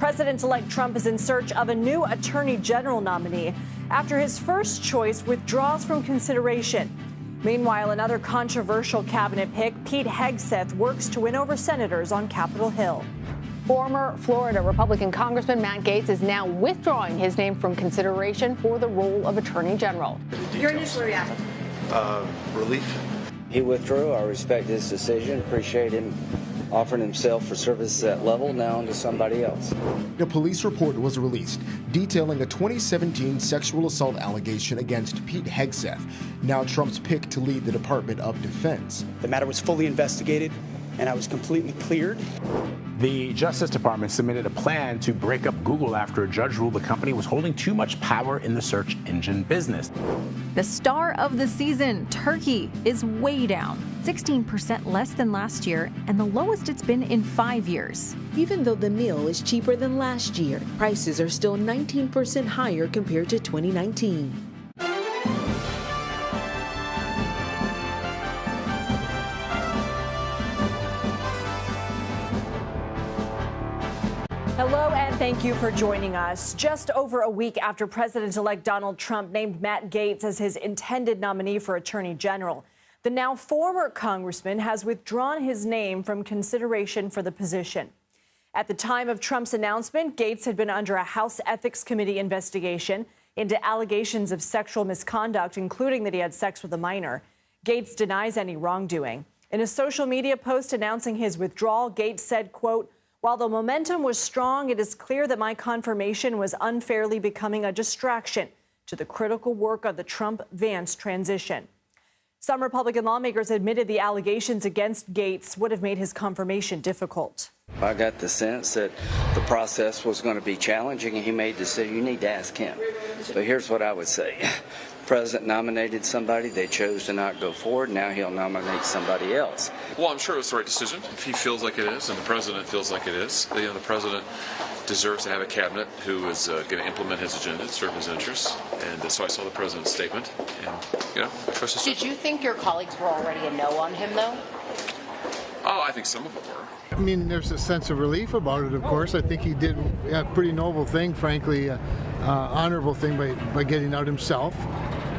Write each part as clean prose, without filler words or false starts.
President-elect Trump is in search of a new attorney general nominee after his first choice withdraws from consideration. Meanwhile, another controversial cabinet pick, Pete Hegseth, works to win over senators on Capitol Hill. Former Florida Republican Congressman Matt Gaetz is now withdrawing his name from consideration for the role of attorney general. Your initial reaction? Relief. He withdrew. I respect his decision. Appreciate him offering himself for service at that level, now on to somebody else. A police report was released detailing a 2017 sexual assault allegation against Pete Hegseth, now Trump's pick to lead the Department of Defense. The matter was fully investigated, and I was completely cleared. The Justice Department submitted a plan to break up Google after a judge ruled the company was holding too much power in the search engine business. The star of the season, turkey, is way down, 16% less than last year and the lowest it's been in 5 years. Even though the meal is cheaper than last year, prices are still 19% higher compared to 2019. Hello and thank you for joining us. Just over a week after President-elect Donald Trump named Matt Gaetz as his intended nominee for Attorney General, the now former congressman has withdrawn his name from consideration for the position. At the time of Trump's announcement, Gaetz had been under a House Ethics Committee investigation into allegations of sexual misconduct, including that he had sex with a minor. Gaetz denies any wrongdoing. In a social media post announcing his withdrawal, Gaetz said, quote, "While the momentum was strong, it is clear that my confirmation was unfairly becoming a distraction to the critical work of the Trump-Vance transition." Some Republican lawmakers admitted the allegations against Gaetz would have made his confirmation difficult. I got the sense that the process was going to be challenging, and he made the decision. You need to ask him. But here's what I would say. The president nominated somebody. They chose to not go forward. Now he'll nominate somebody else. Well, I'm sure it's the right decision. If he feels like it is, and the president feels like it is, the president deserves to have a cabinet who is going to implement his agenda, serve his interests. And so I saw the president's statement, and I trust his. Did you think your colleagues were already a no on him, though? Oh, I think some of them were. I mean, there's a sense of relief about it, of course. I think he did a pretty noble thing, frankly, honorable thing by getting out himself.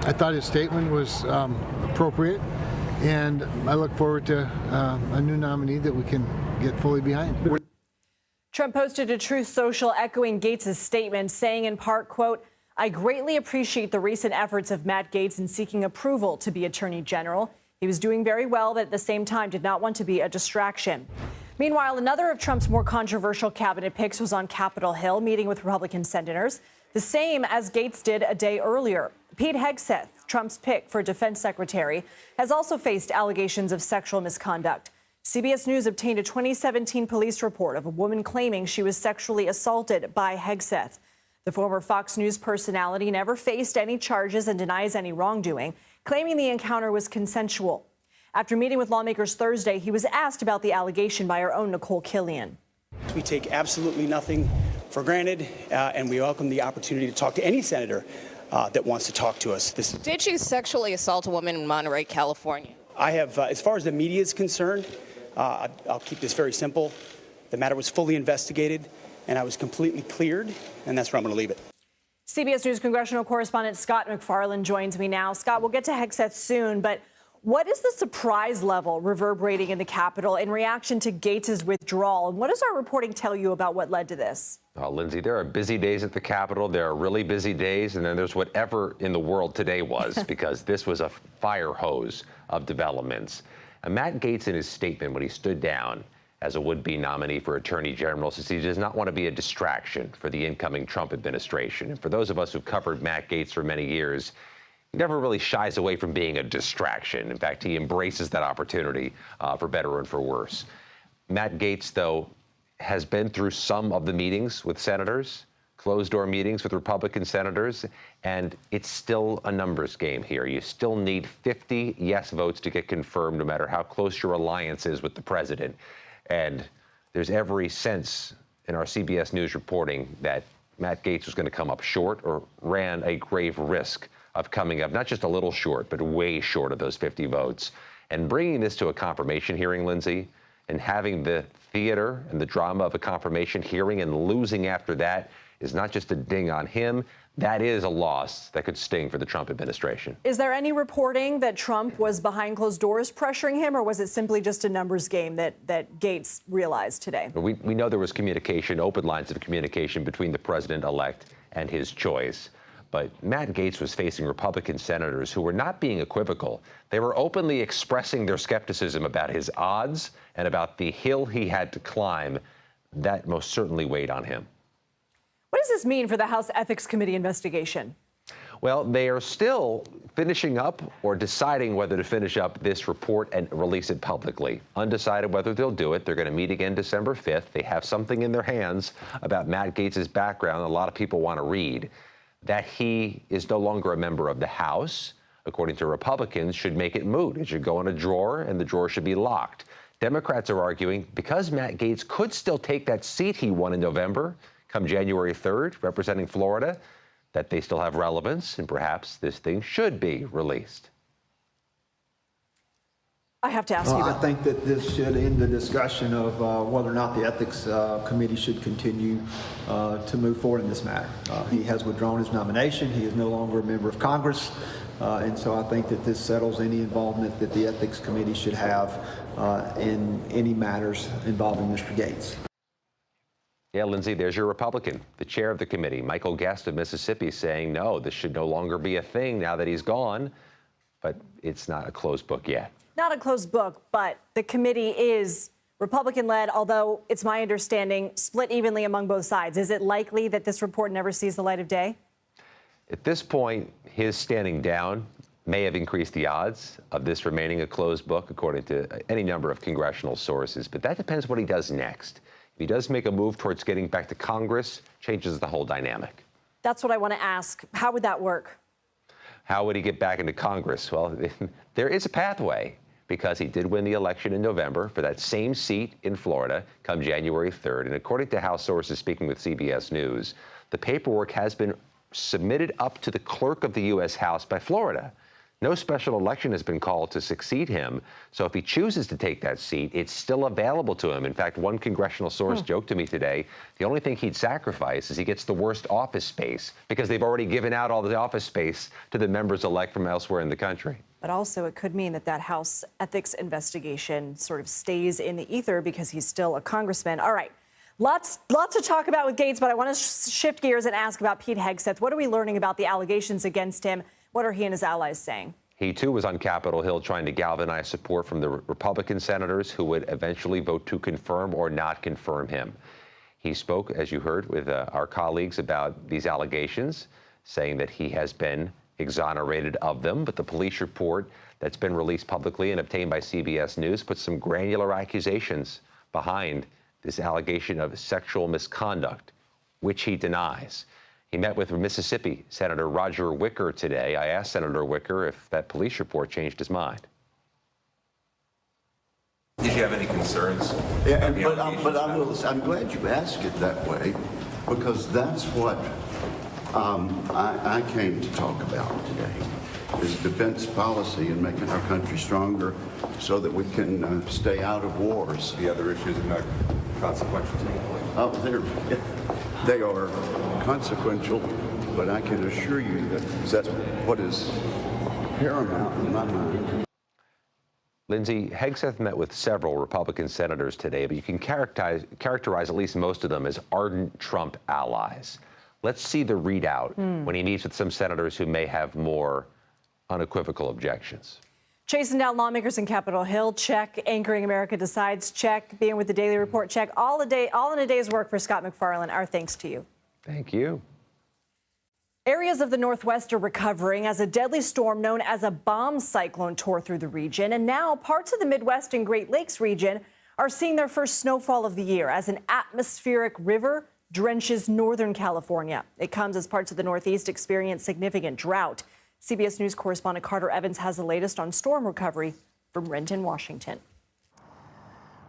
I thought his statement was appropriate, and I look forward to a new nominee that we can get fully behind. Trump posted to Truth Social echoing Gaetz' statement, saying in part, quote, "I greatly appreciate the recent efforts of Matt Gaetz in seeking approval to be Attorney General. He was doing very well, but at the same time did not want to be a distraction." Meanwhile, another of Trump's more controversial cabinet picks was on Capitol Hill, meeting with Republican senators, the same as Gaetz did a day earlier. Pete Hegseth, Trump's pick for defense secretary, has also faced allegations of sexual misconduct. CBS News obtained a 2017 police report of a woman claiming she was sexually assaulted by Hegseth. The former Fox News personality never faced any charges and denies any wrongdoing, claiming the encounter was consensual. After meeting with lawmakers Thursday, he was asked about the allegation by our own Nicole Killian. We take absolutely nothing for granted, and we welcome the opportunity to talk to any senator that wants to talk to us. Did you sexually assault a woman in Monterey, California? I have, as far as the media is concerned, I'll keep this very simple. The matter was fully investigated, and I was completely cleared, and that's where I'm going to leave it. CBS News congressional correspondent Scott McFarland joins me now. Scott, we'll get to Hegseth soon, but what is the surprise level reverberating in the Capitol in reaction to Gaetz' withdrawal? And what does our reporting tell you about what led to this? Lindsay, there are busy days at the Capitol. There are really busy days, and then there's whatever in the world today was, because this was a fire hose of developments. And Matt Gaetz, in his statement when he stood down as a would-be nominee for Attorney General, says he does not want to be a distraction for the incoming Trump administration. And for those of us who've covered Matt Gaetz for many years, he never really shies away from being a distraction. In fact, he embraces that opportunity for better and for worse. Matt Gaetz, though, has been through some of the meetings with senators, closed-door meetings with Republican senators, and it's still a numbers game here. You still need 50 yes votes to get confirmed, no matter how close your alliance is with the president. And there's every sense in our CBS News reporting that Matt Gaetz was going to come up short or ran a grave risk of coming up not just a little short, but way short of those 50 votes. And bringing this to a confirmation hearing, Lindsay, And having the theater and the drama of a confirmation hearing and losing after that is not just a ding on him. That is a loss that could sting for the Trump administration. Is there any reporting that Trump was behind closed doors pressuring him, or was it simply just a numbers game that Gaetz realized today? We know there was communication, open lines of communication between the president-elect and his choice. But Matt Gaetz was facing Republican senators who were not being equivocal. They were openly expressing their skepticism about his odds and about the hill he had to climb. That most certainly weighed on him. What does this mean for the House Ethics Committee investigation? Well, they are still finishing up or deciding whether to finish up this report and release it publicly. Undecided whether they'll do it. They're going to meet again December 5th. They have something in their hands about Matt Gaetz's background a lot of people want to read. That he is no longer a member of the House, according to Republicans, should make it moot. It should go in a drawer, and the drawer should be locked. Democrats are arguing because Matt Gaetz could still take that seat he won in November, come January 3rd, representing Florida, that they still have relevance, and perhaps this thing should be released. I have to ask you. I think that this should end the discussion of whether or not the Ethics Committee should continue to move forward in this matter. He has withdrawn his nomination. He is no longer a member of Congress. And so I think that this settles any involvement that the Ethics Committee should have in any matters involving Mr. Gaetz. Yeah, Lindsay, there's your Republican, the chair of the committee, Michael Guest of Mississippi, saying, no, this should no longer be a thing now that he's gone. But it's not a closed book yet. Not a closed book, but the committee is Republican-led, although it's my understanding split evenly among both sides. Is it likely that this report never sees the light of day? At this point, his standing down may have increased the odds of this remaining a closed book, according to any number of congressional sources. But that depends what he does next. If he does make a move towards getting back to Congress, changes the whole dynamic. That's what I want to ask. How would that work? How would he get back into Congress? Well, there is a pathway, because he did win the election in November for that same seat in Florida come January 3rd. And according to House sources speaking with CBS News, the paperwork has been submitted up to the clerk of the U.S. House by Florida. No special election has been called to succeed him. So if he chooses to take that seat, it's still available to him. In fact, one congressional source joked to me today, the only thing he'd sacrifice is he gets the worst office space, because they've already given out all the office space to the members-elect from elsewhere in the country. But also it could mean that House ethics investigation sort of stays in the ether because he's still a congressman. All right. Lots to talk about with Gaetz, but I want to shift gears and ask about Pete Hegseth. What are we learning about the allegations against him? What are he and his allies saying? He, too, was on Capitol Hill trying to galvanize support from the Republican senators who would eventually vote to confirm or not confirm him. He spoke, as you heard, with our colleagues about these allegations, saying that he has been exonerated of them. But the police report that's been released publicly and obtained by CBS News puts some granular accusations behind this allegation of sexual misconduct, which he denies. He met with Mississippi Senator Roger Wicker today. I asked Senator Wicker if that police report changed his mind. Did you have any concerns? Yeah, I'm glad you asked it that way, because that's what I came to talk about today, is defense policy and making our country stronger so that we can stay out of wars. The other issues are not consequential to you? Oh, they are consequential, but I can assure you that that's what is paramount in my mind. Lindsay, Hegseth met with several Republican senators today, but you can characterize at least most of them as ardent Trump allies. Let's see the readout when he meets with some senators who may have more unequivocal objections. Chasing down lawmakers in Capitol Hill, check. Anchoring America Decides, check. Being with the Daily Report, check. All in a day's work for Scott MacFarlane. Our thanks to you. Thank you. Areas of the Northwest are recovering as a deadly storm known as a bomb cyclone tore through the region. And now parts of the Midwest and Great Lakes region are seeing their first snowfall of the year as an atmospheric river drenches Northern California. It comes as parts of the Northeast experience significant drought. CBS News correspondent Carter Evans has the latest on storm recovery from Renton, Washington.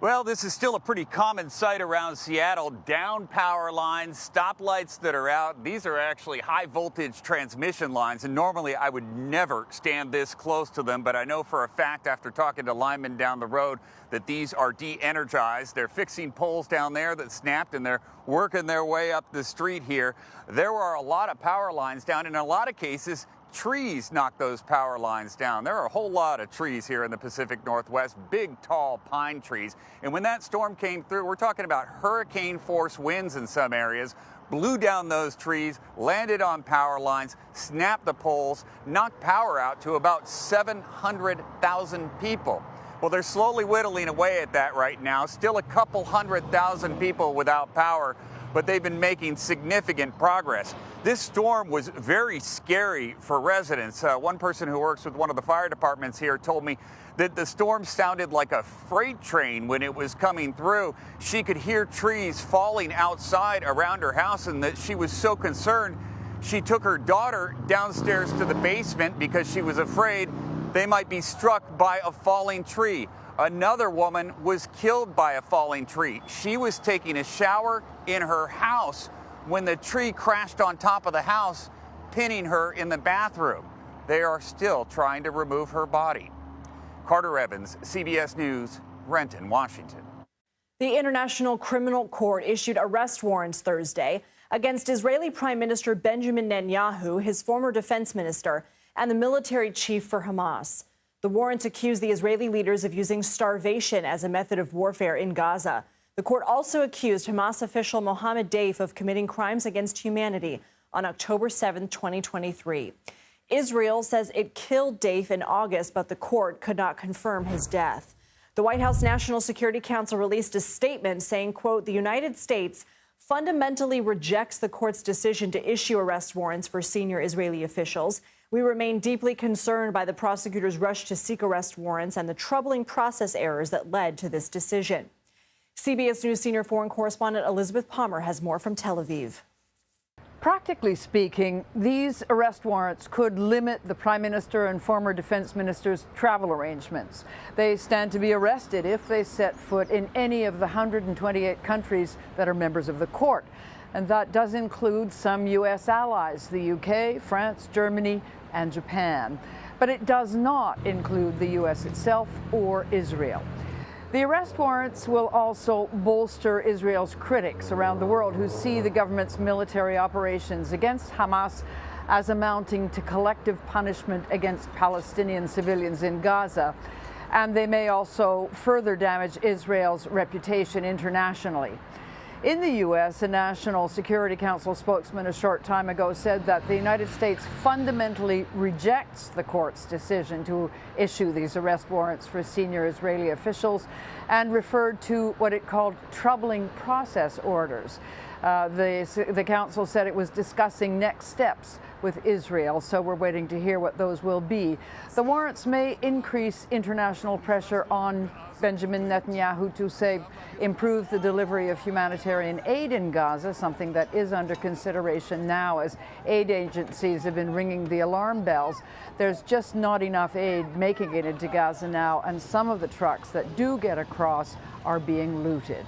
Well, this is still a pretty common sight around Seattle. Down power lines, stoplights that are out. These are actually high voltage transmission lines, and normally I would never stand this close to them, but I know for a fact after talking to linemen down the road that these are de-energized. They're fixing poles down there that snapped, and they're working their way up the street here. There are a lot of power lines down. In a lot of cases, trees knock those power lines down. There are a whole lot of trees here in the Pacific Northwest, big, tall pine trees. And when that storm came through, we're talking about hurricane force winds in some areas, blew down those trees, landed on power lines, snapped the poles, knocked power out to about 700,000 people. Well, they're slowly whittling away at that right now. Still a couple 100,000 people without power, but they've been making significant progress. This storm was very scary for residents. One person who works with one of the fire departments here told me that the storm sounded like a freight train when it was coming through. She could hear trees falling outside around her house, and that she was so concerned, she took her daughter downstairs to the basement because she was afraid they might be struck by a falling tree. Another woman was killed by a falling tree. She was taking a shower in her house when the tree crashed on top of the house, pinning her in the bathroom. They are still trying to remove her body. Carter Evans, CBS News, Renton, Washington. The International Criminal Court issued arrest warrants Thursday against Israeli Prime Minister Benjamin Netanyahu, his former defense minister, and the military chief for Hamas. The warrants accuse the Israeli leaders of using starvation as a method of warfare in Gaza. The court also accused Hamas official Mohammed Deif of committing crimes against humanity on October 7, 2023. Israel says it killed Deif in August, but the court could not confirm his death. The White House National Security Council released a statement saying, quote, the United States fundamentally rejects the court's decision to issue arrest warrants for senior Israeli officials. We remain deeply concerned by the prosecutors' rush to seek arrest warrants and the troubling process errors that led to this decision. CBS News senior foreign correspondent Elizabeth Palmer has more from Tel Aviv. Practically speaking, these arrest warrants could limit the Prime Minister and former Defense Minister's travel arrangements. They stand to be arrested if they set foot in any of the 128 countries that are members of the court. And that does include some U.S. allies, the UK, France, Germany, and Japan. But it does not include the U.S. itself or Israel. The arrest warrants will also bolster Israel's critics around the world who see the government's military operations against Hamas as amounting to collective punishment against Palestinian civilians in Gaza. And they may also further damage Israel's reputation internationally. In the U.S., a National Security Council spokesman a short time ago said that the United States fundamentally rejects the court's decision to issue these arrest warrants for senior Israeli officials and referred to what it called troubling process orders. The council said it was discussing next steps with Israel, so we're waiting to hear what those will be. The warrants may increase international pressure on Benjamin Netanyahu to, say, improve the delivery of humanitarian aid in Gaza, something that is under consideration now as aid agencies have been ringing the alarm bells. There's just not enough aid making it into Gaza now, and some of the trucks that do get across are being looted.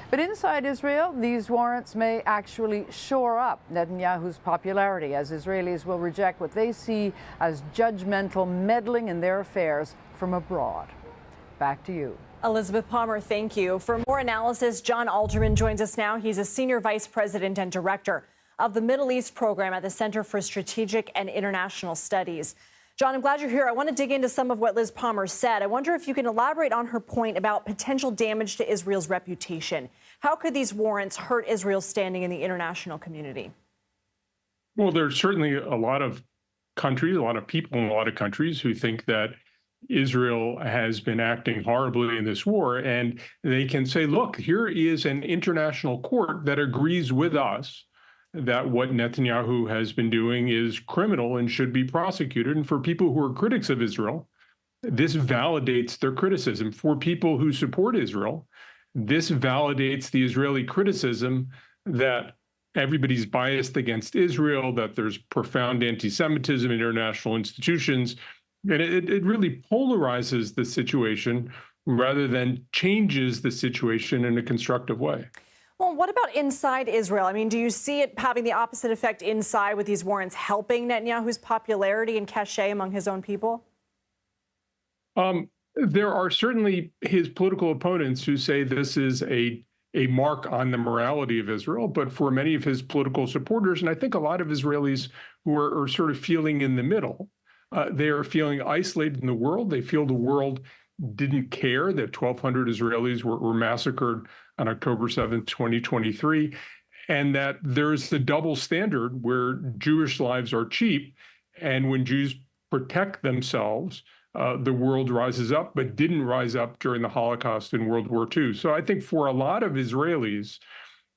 But inside Israel, these warrants may actually shore up Netanyahu's popularity, as Israelis will reject what they see as judgmental meddling in their affairs from abroad. Back to you. Elizabeth Palmer, thank you. For more analysis, John Alterman joins us now. He's a senior vice president and director of the Middle East program at the Center for Strategic and International Studies. John, I'm glad you're here. I want to dig into some of what Liz Palmer said. I wonder if you can elaborate on her point about potential damage to Israel's reputation. How could these warrants hurt Israel's standing in the international community? Well, there's certainly a lot of countries, a lot of people in a lot of countries who think that Israel has been acting horribly in this war, and they can say, look, here is an international court that agrees with us that what Netanyahu has been doing is criminal and should be prosecuted. And for people who are critics of Israel, this validates their criticism. For people who support Israel, this validates the Israeli criticism that everybody's biased against Israel, that there's profound anti-Semitism in international institutions. And it really polarizes the situation rather than changes the situation in a constructive way. Well, what about inside Israel? I mean, do you see it having the opposite effect inside with these warrants helping Netanyahu's popularity and cachet among his own people? There are certainly his political opponents who say this is a mark on the morality of Israel. But for many of his political supporters, and I think a lot of Israelis who are sort of feeling in the middle, they are feeling isolated in the world. They feel the world didn't care that 1,200 Israelis were massacred on October 7th, 2023, and that there's the double standard where Jewish lives are cheap, and when Jews protect themselves, the world rises up, but didn't rise up during the Holocaust and World War II. So I think for a lot of Israelis,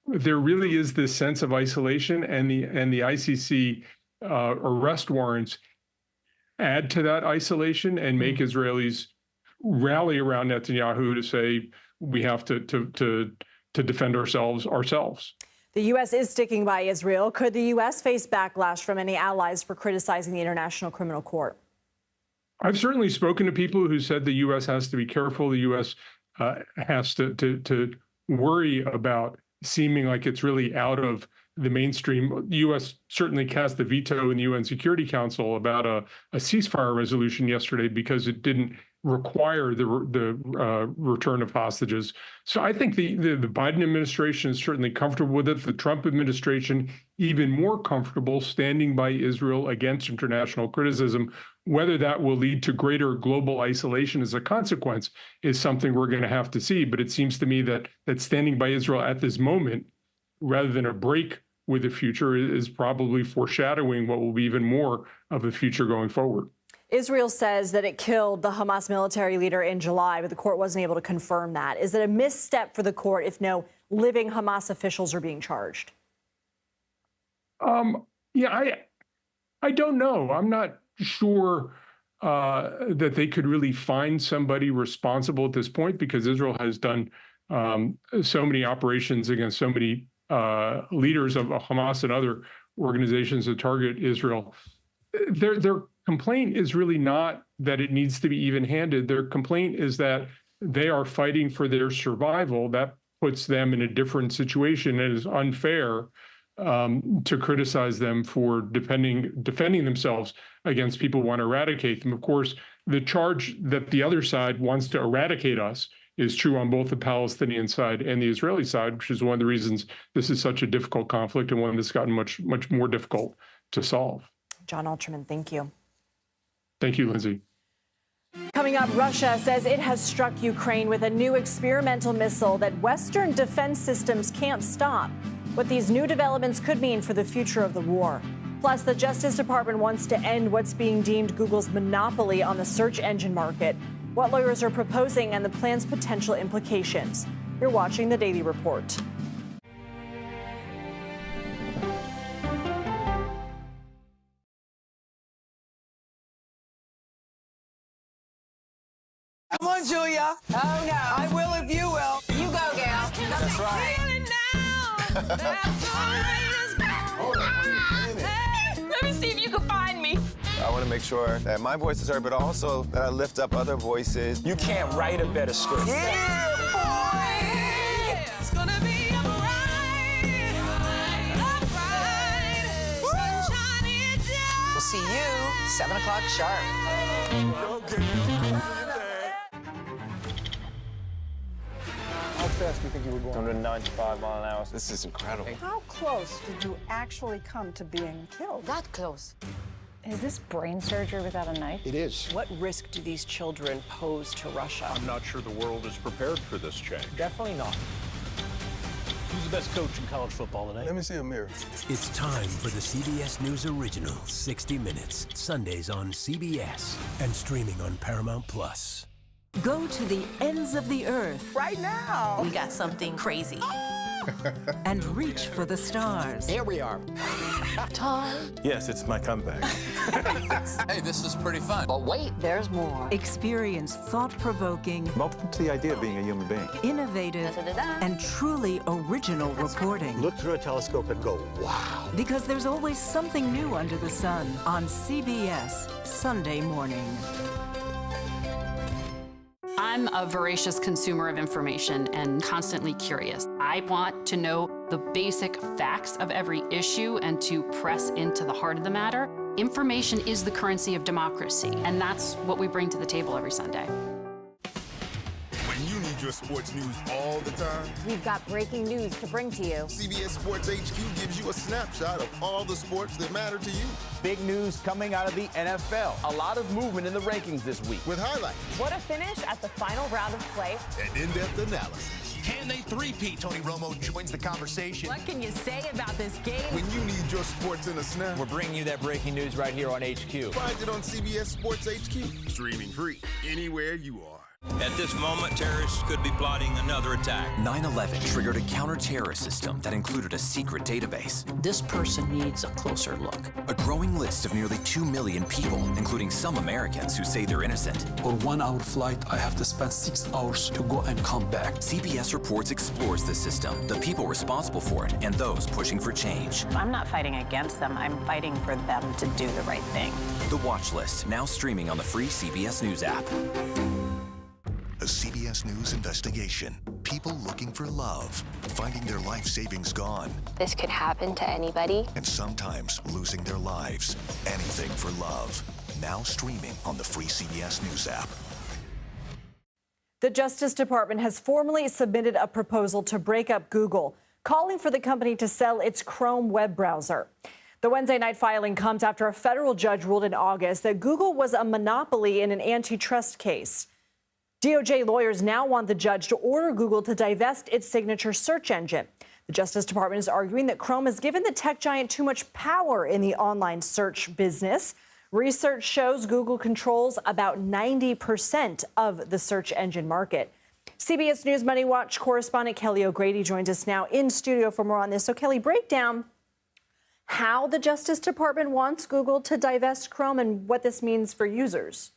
there really is this sense of isolation, and the ICC arrest warrants add to that isolation and make Israelis rally around Netanyahu to say we have to defend ourselves. The U.S. is sticking by Israel. Could the U.S. face backlash from any allies for criticizing the International Criminal Court? I've certainly spoken to people who said the U.S. has to be careful. The U.S. has to worry about seeming like it's really out of the mainstream. The U.S. certainly cast the veto in the UN Security Council about a ceasefire resolution yesterday because it didn't require the return of hostages. So I think the Biden administration is certainly comfortable with it. The Trump administration, even more comfortable standing by Israel against international criticism. Whether that will lead to greater global isolation as a consequence is something we're going to have to see. But it seems to me that standing by Israel at this moment, rather than a break with the future, is probably foreshadowing what will be even more of a future going forward. Israel says that it killed the Hamas military leader in July, but the court wasn't able to confirm that. Is it a misstep for the court if no living Hamas officials are being charged? Yeah, I don't know. I'm not sure that they could really find somebody responsible at this point, because Israel has done so many operations against so many leaders of Hamas and other organizations that target Israel. Their complaint is really not that it needs to be even-handed. Their complaint is that they are fighting for their survival. That puts them in a different situation, and is unfair to criticize them for defending themselves against people who want to eradicate them. Of course, the charge that the other side wants to eradicate us is true on both the Palestinian side and the Israeli side, which is one of the reasons this is such a difficult conflict, and one that's gotten much more difficult to solve. John Alterman, thank you. Thank you, Lindsay. Coming up, Russia says it has struck Ukraine with a new experimental missile that Western defense systems can't stop. What these new developments could mean for the future of the war. Plus, the Justice Department wants to end what's being deemed Google's monopoly on the search engine market. What lawyers are proposing and the plan's potential implications. You're watching The Daily Report. Come on, Julia. Oh, no. I will if you will. You go, gal. That's right. Let me see if you can find me. I want to make sure that my voice is heard, but also that I lift up other voices. You can't write a better script. Yeah, boy! It's gonna be a ride. We'll see you 7 o'clock sharp. How fast do you think you were going? 195 miles an hour. This is incredible. How close did you actually come to being killed? That close. Is this brain surgery without a knife? It is. What risk do these children pose to Russia? I'm not sure the world is prepared for this change. Definitely not. Who's the best coach in college football today? Let me see a mirror. It's time for the CBS News original, 60 Minutes. Sundays on CBS and streaming on Paramount Plus. Go to the ends of the earth. Right now. We got something crazy. And reach for the stars. Here we are. Time. Yes, it's my comeback. Hey, this is pretty fun. But wait, there's more. Experience thought-provoking. Welcome to the idea of being a human being. Innovative and truly original reporting. Look through a telescope and go, wow. Because there's always something new under the sun on CBS Sunday morning. I'm a voracious consumer of information and constantly curious. I want to know the basic facts of every issue and to press into the heart of the matter. Information is the currency of democracy, and that's what we bring to the table every Sunday. When you need your sports news all the time, We've got breaking news to bring to you. CBS Sports HQ gives you a snapshot of all the sports that matter to you. Big news coming out of the NFL. A lot of movement in the rankings this week. With highlights What a finish at the final round of play. and in-depth analysis. Can they three-peat? Tony Romo joins the conversation. What can you say about this game? When you need your sports in a snap, We're bringing you that breaking news right here on HQ. find it on CBS Sports HQ. Streaming free anywhere you are. At this moment, terrorists could be plotting another attack. 9/11 triggered a counter-terrorist system that included a secret database. This person needs a closer look. A growing list of nearly 2 million people, including some Americans who say they're innocent. For 1 hour flight, I have to spend 6 hours to go and come back. CBS Reports explores the system, the people responsible for it, and those pushing for change. I'm not fighting against them. I'm fighting for them to do the right thing. The Watch List, now streaming on the free CBS News app. A CBS News investigation. People looking for love, finding their life savings gone, This could happen to anybody. and sometimes losing their lives. Anything for love. Now streaming on the free CBS News app. The Justice Department has formally submitted a proposal to break up Google, calling for the company to sell its Chrome web browser. The Wednesday night filing comes after a federal judge ruled in August that Google was a monopoly in an antitrust case. DOJ lawyers now want the judge to order Google to divest its signature search engine. The Justice Department is arguing that Chrome has given the tech giant too much power in the online search business. Research shows Google controls about 90% of the search engine market. CBS News Money Watch correspondent Kelly O'Grady joins us now in studio for more on this. So, Kelly, break down how the Justice Department wants Google to divest Chrome and what this means for users.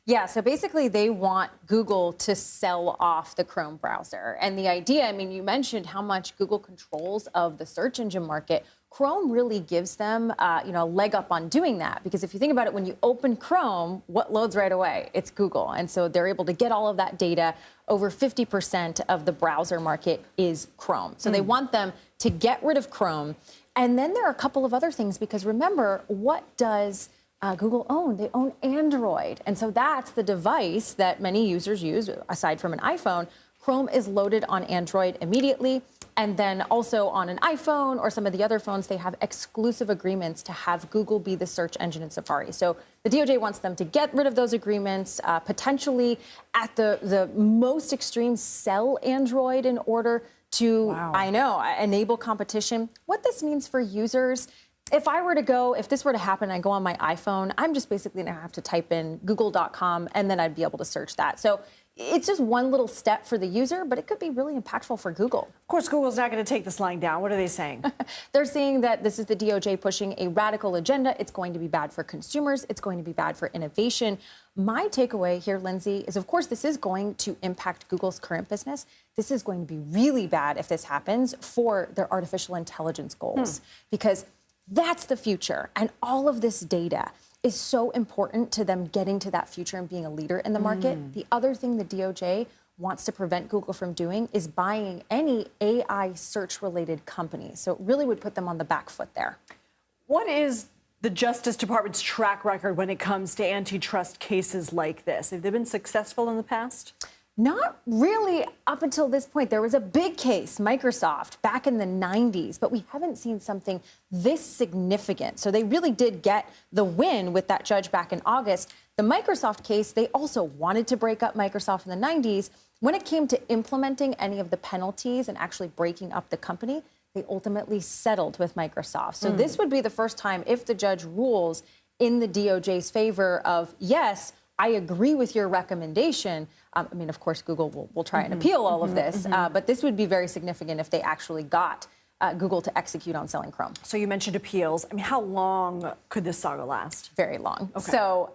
Yeah, so basically they want Google to sell off the Chrome browser. And the idea, I mean, you mentioned how much Google controls of the search engine market. Chrome really gives them, a leg up on doing that. Because if you think about it, when you open Chrome, what loads right away? It's Google. And so they're able to get all of that data. Over 50% of the browser market is Chrome. So they want them to get rid of Chrome. And then there are a couple of other things, because remember, what does Google own? They own Android. And so that's the device that many users use, aside from an iPhone. Chrome is loaded on Android immediately. And then also on an iPhone or some of the other phones, they have exclusive agreements to have Google be the search engine in Safari. So the DOJ wants them to get rid of those agreements, potentially at the most extreme, sell Android in order to, enable competition. What this means for users, if this were to happen, I go on my iPhone, I'm just basically going to have to type in google.com and then I'd be able to search that. So it's just one little step for the user, but it could be really impactful for Google. Of course, Google's not going to take this lying down. What are they saying? They're saying that this is the DOJ pushing a radical agenda. It's going to be bad for consumers. It's going to be bad for innovation. My takeaway here, Lindsay, is, of course, this is going to impact Google's current business. This is going to be really bad if this happens for their artificial intelligence goals, because that's the future. And all of this data is so important to them getting to that future and being a leader in the market. The other thing the DOJ wants to prevent Google from doing is buying any AI search-related company. So it really would put them on the back foot there. What is the Justice Department's track record when it comes to antitrust cases like this? Have they been successful in the past? Not really up until this point. There was a big case, Microsoft, back in the 90s, but we haven't seen something this significant. So they really did get the win with that judge back in August. The Microsoft case, they also wanted to break up Microsoft in the 90s. When it came to implementing any of the penalties and actually breaking up the company, they ultimately settled with Microsoft. So this would be the first time, if the judge rules in the DOJ's favor of, yes, I agree with your recommendation. Of course, Google will try and appeal all of this, but this would be very significant if they actually got Google to execute on selling Chrome. So you mentioned appeals. How long could this saga last? Very long. Okay. So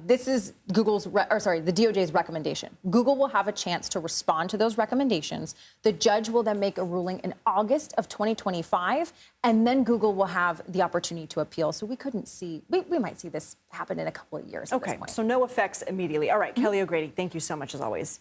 this is the DOJ's recommendation. Google will have a chance to respond to those recommendations. The judge will then make a ruling in August of 2025, and then Google will have the opportunity to appeal. So we might see this happen in a couple of years. Okay, so no effects immediately. All right, Kelly O'Grady, thank you so much as always.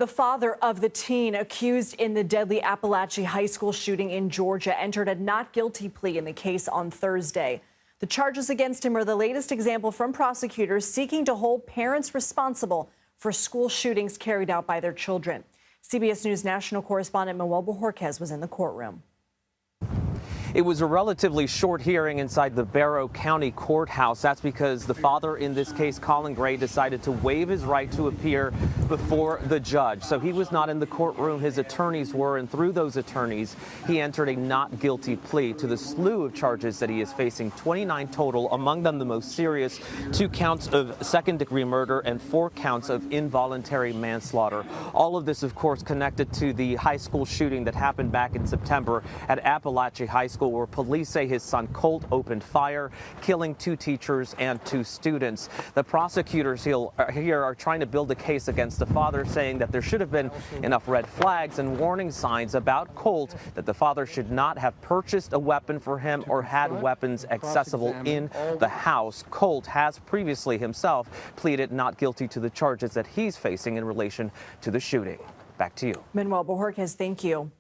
The father of the teen accused in the deadly Appalachia High School shooting in Georgia entered a not guilty plea in the case on Thursday. The charges against him are the latest example from prosecutors seeking to hold parents responsible for school shootings carried out by their children. CBS News national correspondent Manuel Bojorquez was in the courtroom. It was a relatively short hearing inside the Barrow County Courthouse. That's because the father in this case, Colin Gray, decided to waive his right to appear before the judge. So he was not in the courtroom. His attorneys were, and through those attorneys, he entered a not guilty plea to the slew of charges that he is facing, 29 total, among them the most serious, 2 counts of second-degree murder and 4 counts of involuntary manslaughter. All of this, of course, connected to the high school shooting that happened back in September at Appalachia High School, where police say his son Colt opened fire, killing 2 teachers and 2 students. The prosecutors here are trying to build a case against the father, saying that there should have been enough red flags and warning signs about Colt, that the father should not have purchased a weapon for him or had weapons accessible in the house. Colt has previously himself pleaded not guilty to the charges that he's facing in relation to the shooting. Back to you. Manuel Bojorquez, thank you.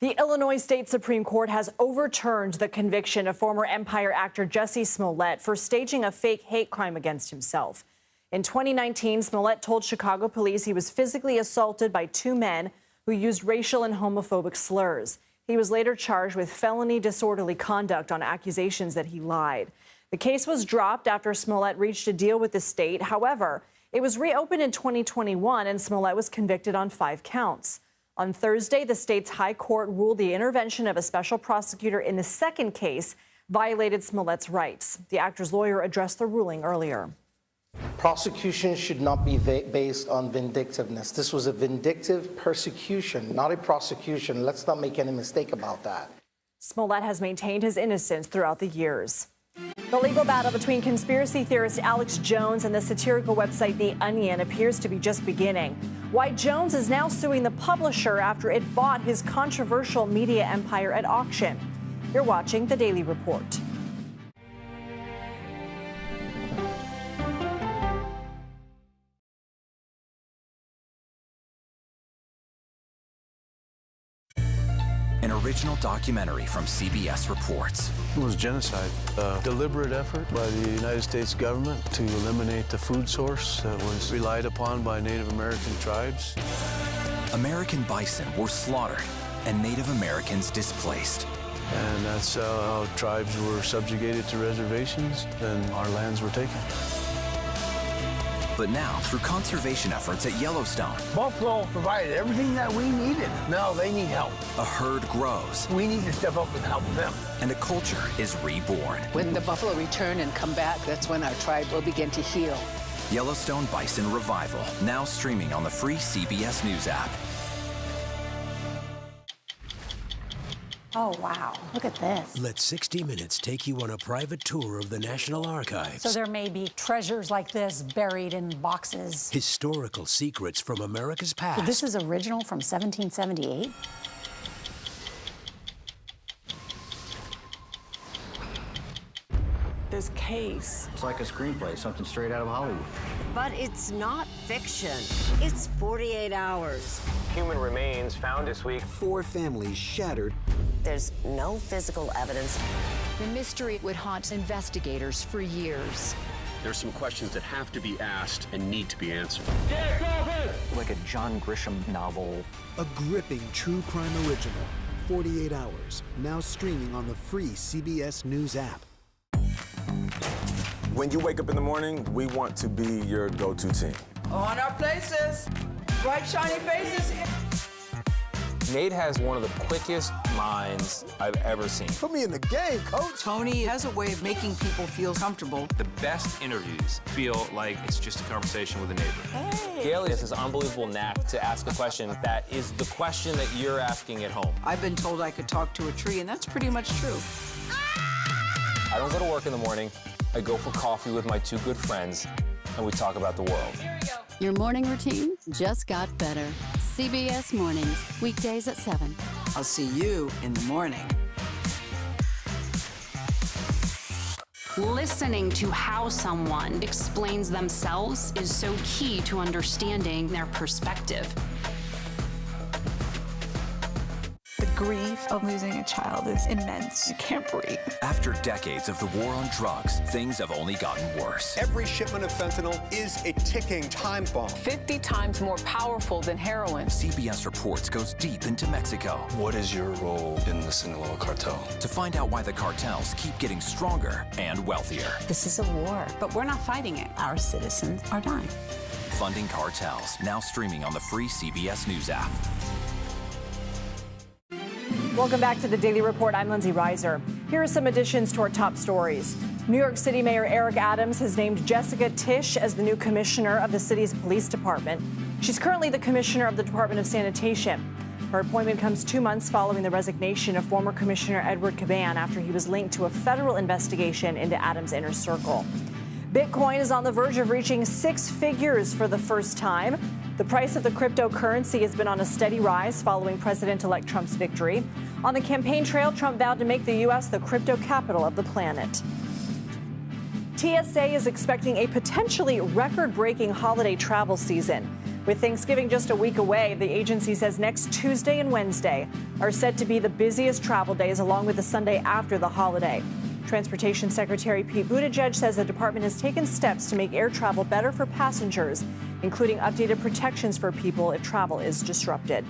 The Illinois State Supreme Court has overturned the conviction of former Empire actor Jussie Smollett for staging a fake hate crime against himself. In 2019, Smollett told Chicago police he was physically assaulted by 2 men who used racial and homophobic slurs. He was later charged with felony disorderly conduct on accusations that he lied. The case was dropped after Smollett reached a deal with the state. However, it was reopened in 2021, and Smollett was convicted on 5 counts. On Thursday, the state's high court ruled the intervention of a special prosecutor in the second case violated Smollett's rights. The actor's lawyer addressed the ruling earlier. Prosecution should not be based on vindictiveness. This was a vindictive persecution, not a prosecution. Let's not make any mistake about that. Smollett has maintained his innocence throughout the years. The legal battle between conspiracy theorist Alex Jones and the satirical website The Onion appears to be just beginning. Why Jones is now suing the publisher after it bought his controversial media empire at auction. You're watching The Daily Report. An original documentary from CBS reports. It was genocide, a deliberate effort by the United States government to eliminate the food source that was relied upon by Native American tribes. American bison were slaughtered and Native Americans displaced. And that's how tribes were subjugated to reservations and our lands were taken. But now, through conservation efforts at Yellowstone, Buffalo provided everything that we needed. Now they need help. a herd grows. We need to step up and help them. And a culture is reborn. When the buffalo return and come back, that's when our tribe will begin to heal. Yellowstone Bison Revival, now streaming on the free CBS News app. Oh, wow. Look at this. Let 60 Minutes take you on a private tour of the National Archives. So there may be treasures like this buried in boxes. Historical secrets from America's past. So this is original from 1778? This case. It's like a screenplay, something straight out of Hollywood. But it's not fiction. It's 48 hours. Human remains found this week. 4 families shattered. There's no physical evidence. The mystery would haunt investigators for years. There's some questions that have to be asked and need to be answered. Like a John Grisham novel. A gripping true crime original. 48 hours. Now streaming on the free CBS News app. When you wake up in the morning, we want to be your go-to team. On our places. Bright, shiny faces. Nate has one of the quickest minds I've ever seen. Put me in the game, coach. Tony has a way of making people feel comfortable. The best interviews feel like it's just a conversation with a neighbor. Hey. Gail has this unbelievable knack to ask a question that is the question that you're asking at home. I've been told I could talk to a tree, and that's pretty much true. I don't go to work in the morning. I go for coffee with my 2 good friends, and we talk about the world. Here we go. Your morning routine just got better. CBS Mornings, weekdays at 7. I'll see you in the morning. Listening to how someone explains themselves is so key to understanding their perspective. grief of losing a child is immense. You can't breathe. After decades of the war on drugs, things have only gotten worse. Every shipment of fentanyl is a ticking time bomb. 50 times more powerful than heroin. CBS Reports goes deep into Mexico. What is your role in the Sinaloa cartel? To find out why the cartels keep getting stronger and wealthier. This is a war, but we're not fighting it. Our citizens are dying. Funding Cartels, now streaming on the free CBS News app. Welcome back to the Daily Report. I'm Lindsay Reiser. Here are some additions to our top stories. New York City Mayor Eric Adams has named Jessica Tisch as the new commissioner of the city's police department. She's currently the commissioner of the Department of Sanitation. Her appointment comes 2 months following the resignation of former Commissioner Edward Caban after he was linked to a federal investigation into Adams' inner circle. Bitcoin is on the verge of reaching 6 figures for the first time. The price of the cryptocurrency has been on a steady rise following President-elect Trump's victory. On the campaign trail, Trump vowed to make the U.S. the crypto capital of the planet. TSA is expecting a potentially record-breaking holiday travel season. With Thanksgiving just a week away, the agency says next Tuesday and Wednesday are said to be the busiest travel days, along with the Sunday after the holiday. Transportation Secretary Pete Buttigieg says the department has taken steps to make air travel better for passengers, including updated protections for people if travel is disrupted.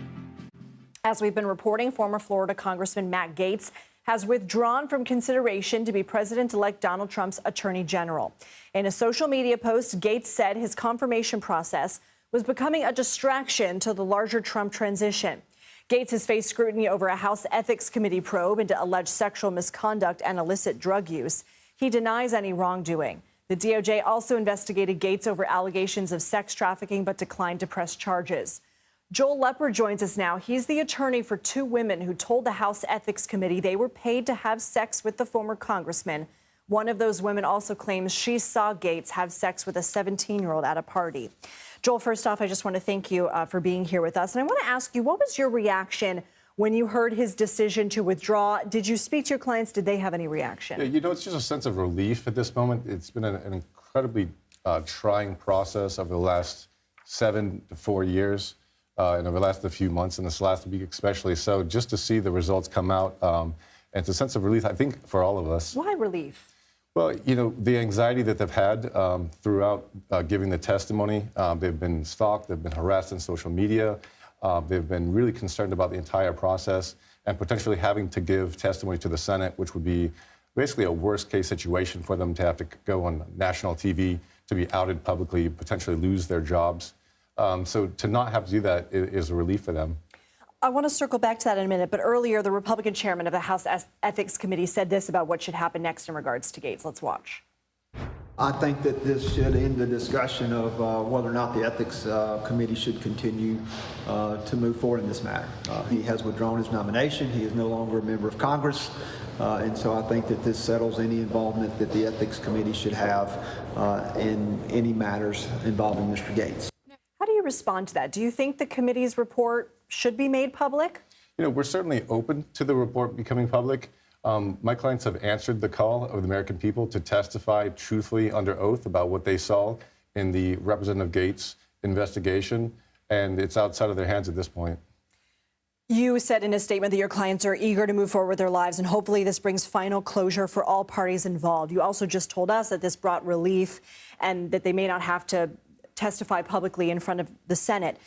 As we've been reporting, former Florida Congressman Matt Gaetz has withdrawn from consideration to be President-elect Donald Trump's attorney general. In a social media post, Gaetz said his confirmation process was becoming a distraction to the larger Trump transition. Gaetz has faced scrutiny over a House Ethics Committee probe into alleged sexual misconduct and illicit drug use. He denies any wrongdoing. The DOJ also investigated Gaetz over allegations of sex trafficking but declined to press charges. Joel Lepper joins us now. He's the attorney for 2 women who told the House Ethics Committee they were paid to have sex with the former congressman. One of those women also claims she saw Gaetz have sex with a 17-year-old at a party. Joel, first off, I just want to thank you for being here with us. And I want to ask you, what was your reaction when you heard his decision to withdraw? Did you speak to your clients? Did they have any reaction? Yeah, it's just a sense of relief at this moment. It's been an incredibly trying process over the last 7 to 4 years, and over the last few months, and this last week especially. So just to see the results come out, and it's a sense of relief, I think, for all of us. Why relief? Well, the anxiety that they've had throughout giving the testimony, they've been stalked, they've been harassed on social media, they've been really concerned about the entire process and potentially having to give testimony to the Senate, which would be basically a worst-case situation for them to have to go on national TV, to be outed publicly, potentially lose their jobs. So to not have to do that is a relief for them. I want to circle back to that in a minute, but earlier the Republican chairman of the House Ethics Committee said this about what should happen next in regards to Gaetz. Let's watch. I think that this should end the discussion of whether or not the Ethics Committee should continue to move forward in this matter. He has withdrawn his nomination. He is no longer a member of Congress. And so I think that this settles any involvement that the Ethics Committee should have in any matters involving Mr. Gaetz. How do you respond to that? Do you think the committee's report should be made public? We're certainly open to the report becoming public. My clients have answered the call of the American people to testify truthfully under oath about what they saw in the Representative Gaetz investigation, and it's outside of their hands at this point. You said in a statement that your clients are eager to move forward with their lives, and hopefully this brings final closure for all parties involved. You also just told us that this brought relief and that they may not have to testify publicly in front of the Senate.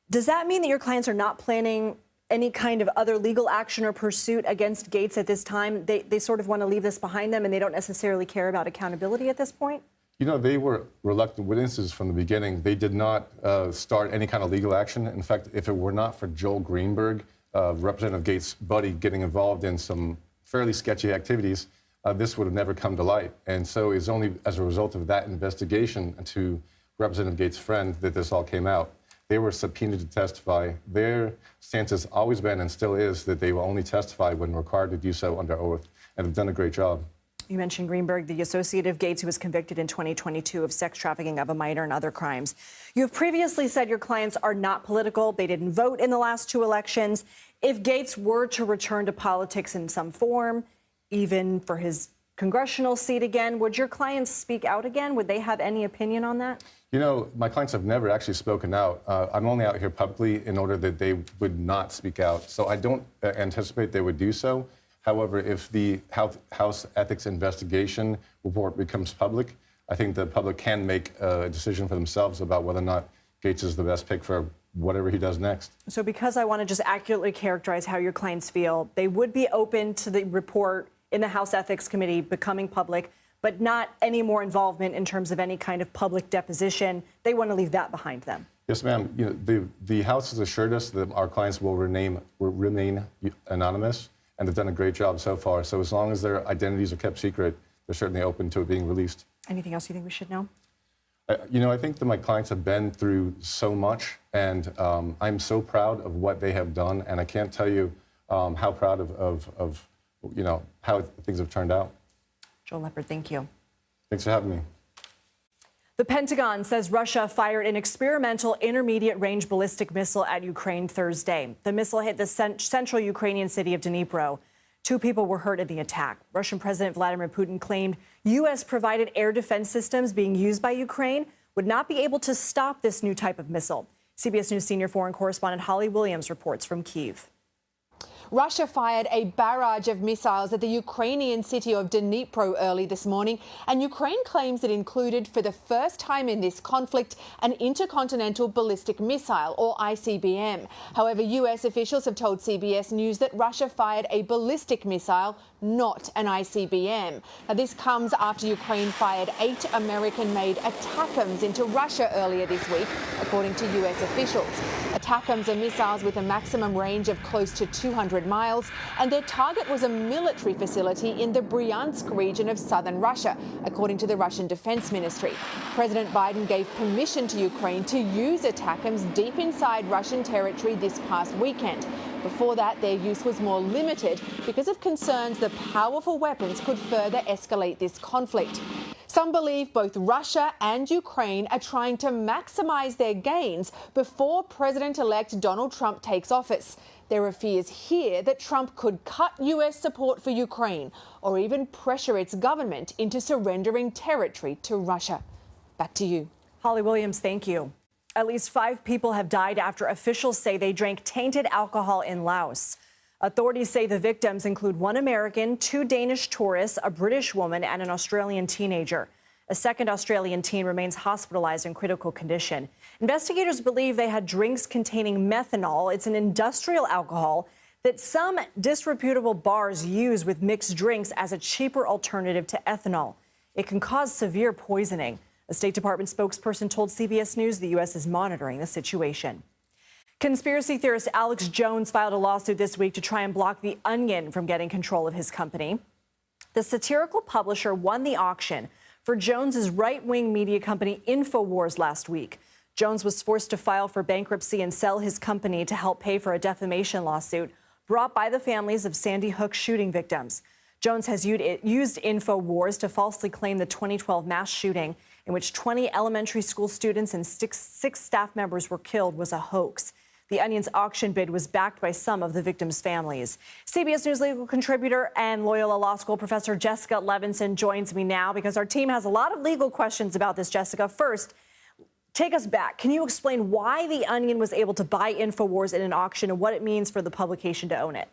Does that mean that your clients are not planning any kind of other legal action or pursuit against Gaetz at this time? They sort of want to leave this behind them and they don't necessarily care about accountability at this point? They were reluctant witnesses from the beginning. They did not start any kind of legal action. In fact, if it were not for Joel Greenberg, Representative Gaetz' buddy, getting involved in some fairly sketchy activities, this would have never come to light. And so it's only as a result of that investigation to Representative Gaetz' friend that this all came out. They were subpoenaed to testify. Their stance has always been and still is that they will only testify when required to do so under oath, and have done a great job. You mentioned Greenberg, the associate of Gaetz, who was convicted in 2022 of sex trafficking of a minor and other crimes. You have previously said your clients are not political. They didn't vote in the last 2 elections. If Gaetz were to return to politics in some form, even for his congressional seat again. Would your clients speak out again? Would they have any opinion on that? You know, my clients have never actually spoken out. I'm only out here publicly in order that they would not speak out. So I don't anticipate they would do so. However, if the House Ethics Investigation report becomes public, I think the public can make a decision for themselves about whether or not Gaetz is the best pick for whatever he does next. So because I want to just accurately characterize how your clients feel, they would be open to the report in the House Ethics Committee becoming public, but not any more involvement in terms of any kind of public deposition. They want to leave that behind them. Yes, ma'am. You know, the House has assured us that our clients will remain anonymous, and they've done a great job so far. So as long as their identities are kept secret, they're certainly open to it being released. Anything else you think we should know? You know, I think that my clients have been through so much, and I'm so proud of what they have done, and I can't tell you how proud of you know, how things have turned out. Joel Leppard, thank you. Thanks for having me. The Pentagon says Russia fired an experimental intermediate-range ballistic missile at Ukraine Thursday. The missile hit the central Ukrainian city of Dnipro. 2 people were hurt in the attack. Russian President Vladimir Putin claimed U.S.-provided air defense systems being used by Ukraine would not be able to stop this new type of missile. CBS News senior foreign correspondent Holly Williams reports from Kyiv. Russia fired a barrage of missiles at the Ukrainian city of Dnipro early this morning, and Ukraine claims it included, for the first time in this conflict, an intercontinental ballistic missile, or ICBM. However, U.S. officials have told CBS News that Russia fired a ballistic missile, not an ICBM. Now, this comes after Ukraine fired 8 American-made ATACMS into Russia earlier this week, according to U.S. officials. ATACMS are missiles with a maximum range of close to 200 miles, and their target was a military facility in the Bryansk region of southern Russia, according to the Russian Defense Ministry. President Biden gave permission to Ukraine to use ATACMS deep inside Russian territory this past weekend. Before that, their use was more limited because of concerns the powerful weapons could further escalate this conflict. Some believe both Russia and Ukraine are trying to maximize their gains before President-elect Donald Trump takes office. There are fears here that Trump could cut U.S. support for Ukraine or even pressure its government into surrendering territory to Russia. Back to you. Holly Williams, thank you. At least 5 people have died after officials say they drank tainted alcohol in Laos. Authorities say the victims include 1 American, 2 Danish tourists, a British woman, and an Australian teenager. A second Australian teen remains hospitalized in critical condition. Investigators believe they had drinks containing methanol. It's an industrial alcohol that some disreputable bars use with mixed drinks as a cheaper alternative to ethanol. It can cause severe poisoning. A State Department spokesperson told CBS News the U.S. is monitoring the situation. Conspiracy theorist Alex Jones filed a lawsuit this week to try and block The Onion from getting control of his company. The satirical publisher won the auction for Jones's right-wing media company InfoWars last week. Jones was forced to file for bankruptcy and sell his company to help pay for a defamation lawsuit brought by the families of Sandy Hook shooting victims. Jones has used InfoWars to falsely claim the 2012 mass shooting in which 20 elementary school students and six staff members were killed was a hoax. The Onion's auction bid was backed by some of the victims' families. CBS News legal contributor and Loyola Law School professor Jessica Levinson joins me now because our team has a lot of legal questions about this. Jessica, first, take us back. Can you explain why The Onion was able to buy InfoWars in an auction and what it means for the publication to own it?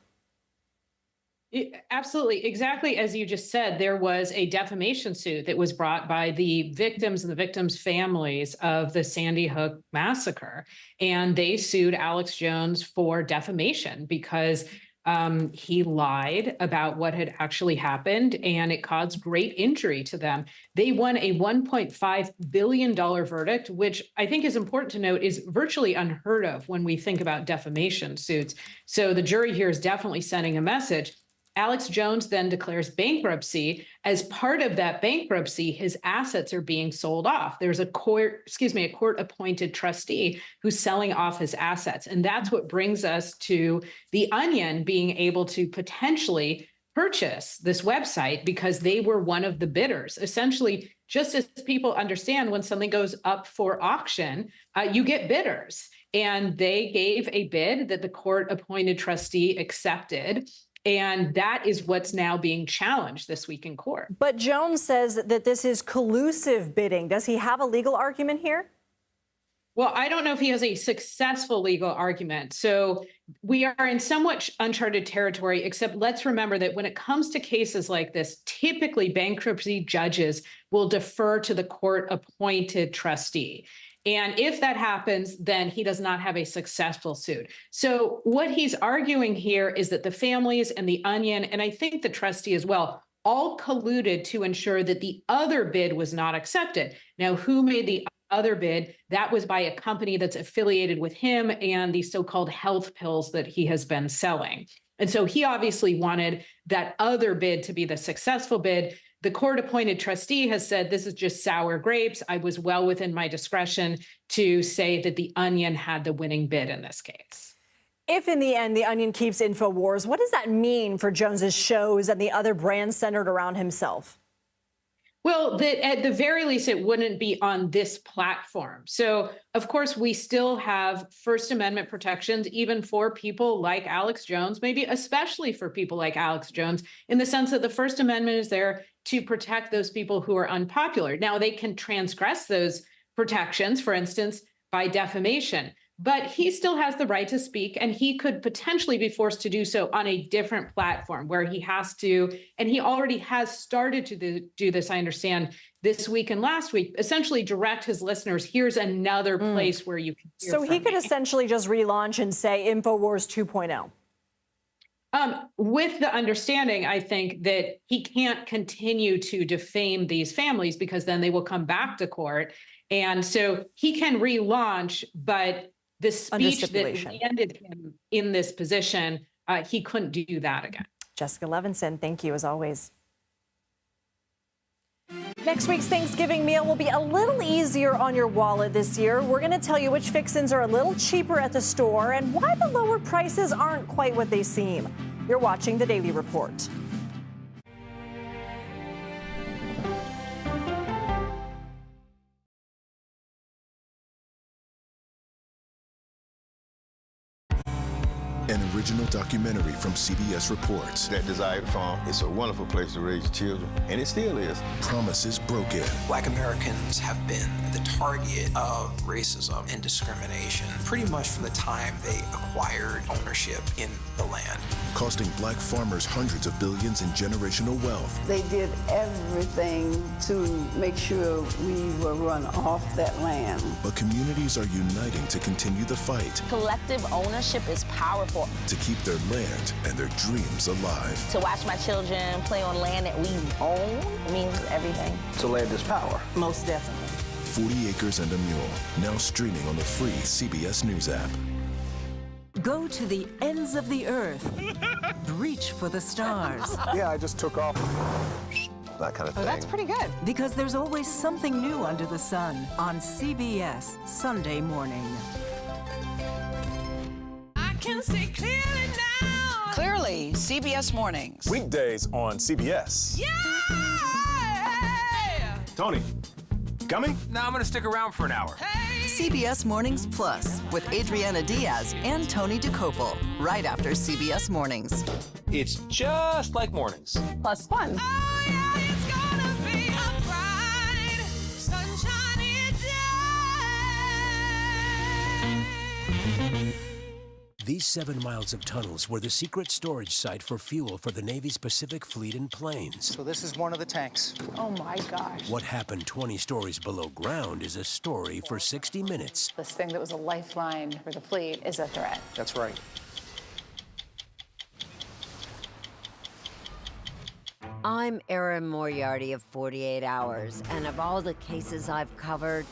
Absolutely. Exactly as you just said, there was a defamation suit that was brought by the victims and the victims' families of the Sandy Hook massacre. And they sued Alex Jones for defamation because he lied about what had actually happened, and it caused great injury to them. They won a $1.5 billion verdict, which I think is important to note is virtually unheard of when we think about defamation suits. So the jury here is definitely sending a message. Alex Jones then declares bankruptcy. As part of that bankruptcy, his assets are being sold off. There's a court-appointed trustee who's selling off his assets. And that's what brings us to The Onion being able to potentially purchase this website because they were one of the bidders. Essentially, just as people understand when something goes up for auction, you get bidders. And they gave a bid that the court-appointed trustee accepted. And that is what's now being challenged this week in court. But Jones says that this is collusive bidding. Does he have a legal argument here? Well, I don't know if he has a successful legal argument. So we are in somewhat uncharted territory, except let's remember that when it comes to cases like this, typically bankruptcy judges will defer to the court-appointed trustee. And if that happens, then he does not have a successful suit. So what he's arguing here is that the families and the Onion, and I think the trustee as well, all colluded to ensure that the other bid was not accepted. Now, who made the other bid? That was by a company that's affiliated with him and the so-called health pills that he has been selling. And so he obviously wanted that other bid to be the successful bid. The court-appointed trustee has said, this is just sour grapes. I was well within my discretion to say that the Onion had the winning bid in this case. If in the end the Onion keeps InfoWars, what does that mean for Jones's shows and the other brands centered around himself? Well, at the very least, it wouldn't be on this platform. So, of course, we still have First Amendment protections, even for people like Alex Jones, maybe especially for people like Alex Jones, in the sense that the First Amendment is there to protect those people who are unpopular. Now, they can transgress those protections, for instance, by defamation. But he still has the right to speak, and he could potentially be forced to do so on a different platform where he has to, and he already has started to do this, I understand, this week and last week, essentially direct his listeners, here's another place where you can hear So from he could me. essentially just relaunch and say InfoWars 2.0. With the understanding, I think, that he can't continue to defame these families because then they will come back to court. And so he can relaunch, but the speech that landed him in this position, he couldn't do that again. Jessica Levinson, thank you as always. Next week's Thanksgiving meal will be a little easier on your wallet this year. We're going to tell you which fixins are a little cheaper at the store and why the lower prices aren't quite what they seem. You're watching The Daily Report. An original documentary from CBS Reports. That desired farm, it's a wonderful place to raise children, and it still is. Promises broken. Black Americans have been the target of racism and discrimination pretty much from the time they acquired ownership in the land. Costing black farmers hundreds of billions in generational wealth. They did everything to make sure we were run off that land. But communities are uniting to continue the fight. Collective ownership is powerful. To keep their land and their dreams alive. To watch my children play on land that we own means everything. So land is power. Most definitely. 40 Acres and a Mule, now streaming on the free CBS News app. Go to the ends of the earth. Reach for the stars. Yeah, I just took off. That kind of thing. Oh, that's pretty good. Because there's always something new under the sun on CBS Sunday morning. Can see clearly now. Clearly, CBS Mornings. Weekdays on CBS. Yeah! Tony, coming? No, I'm gonna stick around for an hour. Hey! CBS Mornings Plus with Adriana Diaz and Tony DeCopel, right after CBS Mornings. It's just like mornings. Plus fun. Oh, yeah, it's gonna be a bright, sunshiny day. These 7 miles of tunnels were the secret storage site for fuel for the Navy's Pacific Fleet in planes. So this is one of the tanks. Oh my gosh. What happened 20 stories below ground is a story for 60 Minutes. This thing that was a lifeline for the fleet is a threat. That's right. I'm Erin Moriarty of 48 Hours, and of all the cases I've covered,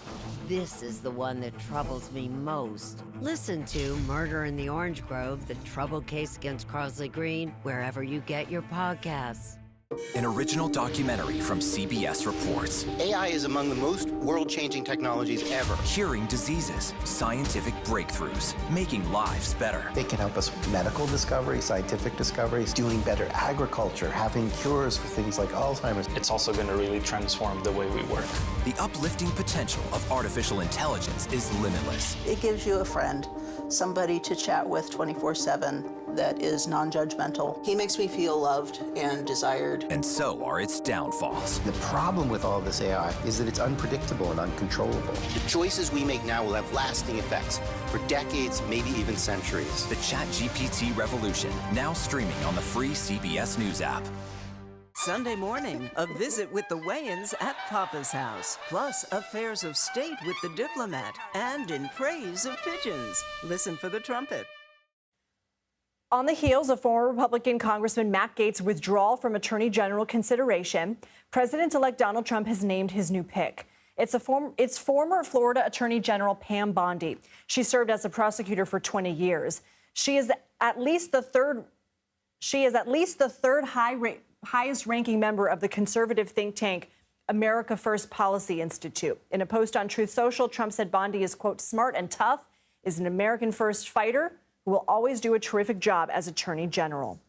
this is the one that troubles me most. Listen to Murder in the Orange Grove, the troubled case against Crosley Green, wherever you get your podcasts. An original documentary from CBS Reports. AI is among the most world-changing technologies ever. Curing diseases, scientific breakthroughs, making lives better. They can help us with medical discoveries, scientific discoveries, doing better agriculture, having cures for things like Alzheimer's. It's also going to really transform the way we work. The uplifting potential of artificial intelligence is limitless. It gives you a friend, somebody to chat with 24/7. that is non-judgmental. He makes me feel loved and desired. And so are its downfalls. The problem with all this AI is that it's unpredictable and uncontrollable. The choices we make now will have lasting effects for decades, maybe even centuries. The ChatGPT revolution, now streaming on the free CBS News app. Sunday morning, a visit with the Wayans at Papa's house, plus affairs of state with the diplomat, and in praise of pigeons. Listen for the trumpet. On the heels of former Republican Congressman Matt Gaetz' withdrawal from Attorney General consideration, President-elect Donald Trump has named his new pick. It's former Florida Attorney General Pam Bondi. She served as a prosecutor for 20 years. She is at least the third highest-ranking member of the conservative think tank America First Policy Institute. In a post on Truth Social, Trump said Bondi is, quote, smart and tough, is an American First fighter who will always do a terrific job as Attorney General.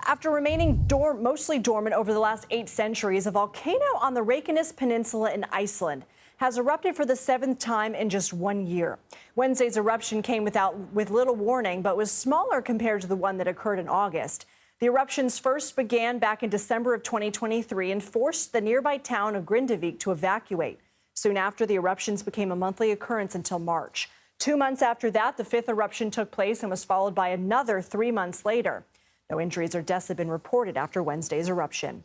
After remaining mostly dormant over the last 8 centuries, a volcano on the Reykjanes Peninsula in Iceland has erupted for the 7th time in just 1 year. Wednesday's eruption came with little warning, but was smaller compared to the one that occurred in August. The eruptions first began back in December of 2023 and forced the nearby town of Grindavik to evacuate. Soon after, the eruptions became a monthly occurrence until March. 2 months after that, the 5th eruption took place and was followed by another 3 months later. No injuries or deaths have been reported after Wednesday's eruption.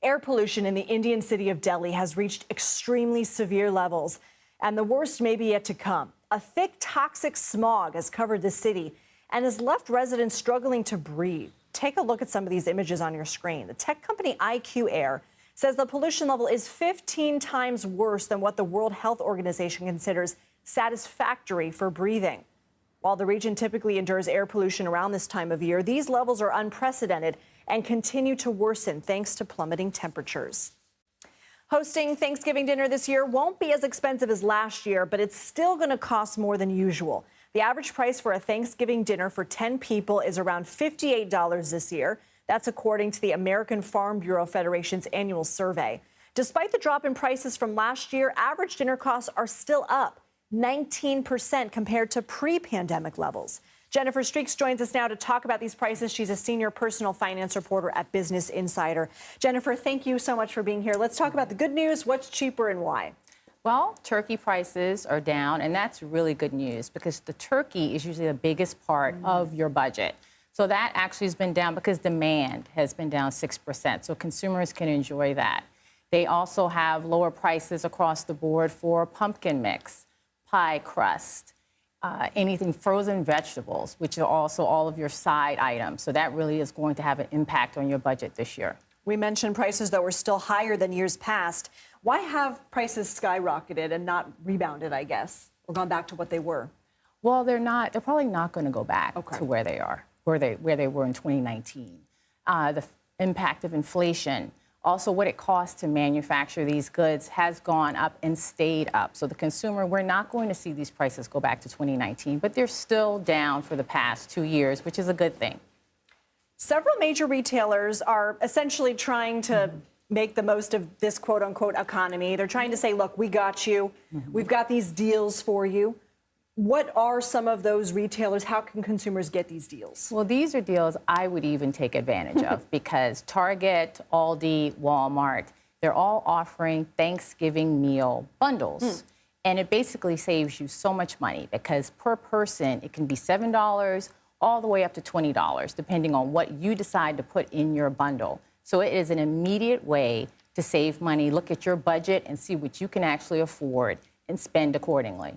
Air pollution in the Indian city of Delhi has reached extremely severe levels, and the worst may be yet to come. A thick, toxic smog has covered the city and has left residents struggling to breathe. Take a look at some of these images on your screen. The tech company IQ Air says the pollution level is 15 times worse than what the World Health Organization considers satisfactory for breathing. While the region typically endures air pollution around this time of year, these levels are unprecedented and continue to worsen thanks to plummeting temperatures. Hosting Thanksgiving dinner this year won't be as expensive as last year, but it's still going to cost more than usual. The average price for a Thanksgiving dinner for 10 people is around $58 this year. That's according to the American Farm Bureau Federation's annual survey. Despite the drop in prices from last year, average dinner costs are still up 19% compared to pre-pandemic levels. Jennifer Streaks joins us now to talk about these prices. She's a senior personal finance reporter at Business Insider. Jennifer, thank you so much for being here. Let's talk about the good news. What's cheaper and why? Well, turkey prices are down, and that's really good news because the turkey is usually the biggest part of your budget. So that actually has been down because demand has been down 6%, so consumers can enjoy that. They also have lower prices across the board for pumpkin mix, pie crust, anything frozen vegetables, which are also all of your side items. So that really is going to have an impact on your budget this year. We mentioned prices that were still higher than years past. Why have prices skyrocketed and not rebounded, I guess, or gone back to what they were? Well, they're probably not going to go back to where they are, where they were in 2019. The impact of inflation, also what it costs to manufacture these goods has gone up and stayed up. So the consumer, we're not going to see these prices go back to 2019, but they're still down for the past 2 years, which is a good thing. Several major retailers are essentially trying to make the most of this quote-unquote economy. They're trying to say, look, we got you. We've got these deals for you. What are some of those retailers? How can consumers get these deals? Well, these are deals I would even take advantage of because Target, Aldi, Walmart, they're all offering Thanksgiving meal bundles. And it basically saves you so much money because per person, it can be $7 all the way up to $20, depending on what you decide to put in your bundle. So it is an immediate way to save money, look at your budget and see what you can actually afford and spend accordingly.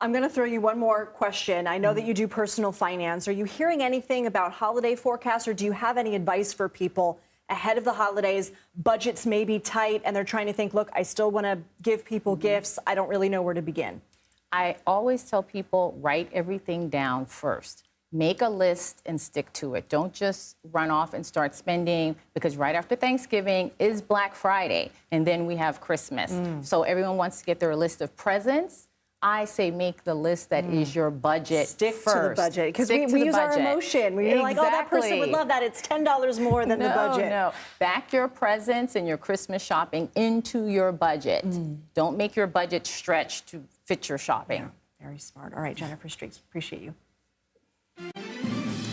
I'm going to throw you one more question. I know that you do personal finance. Are you hearing anything about holiday forecasts, or do you have any advice for people ahead of the holidays? Budgets may be tight and they're trying to think, look, I still want to give people gifts. I don't really know where to begin. I always tell people, write everything down first. Make a list and stick to it. Don't just run off and start spending because right after Thanksgiving is Black Friday and then we have Christmas. So everyone wants to get their list of presents. I say make the list that is your budget Stick first. to the budget because we use our emotion. We're like, oh, that person would love that. It's $10 more than the budget. No, back your presents and your Christmas shopping into your budget. Don't make your budget stretch to fit your shopping. Yeah, very smart. All right, Jennifer Streaks, appreciate you.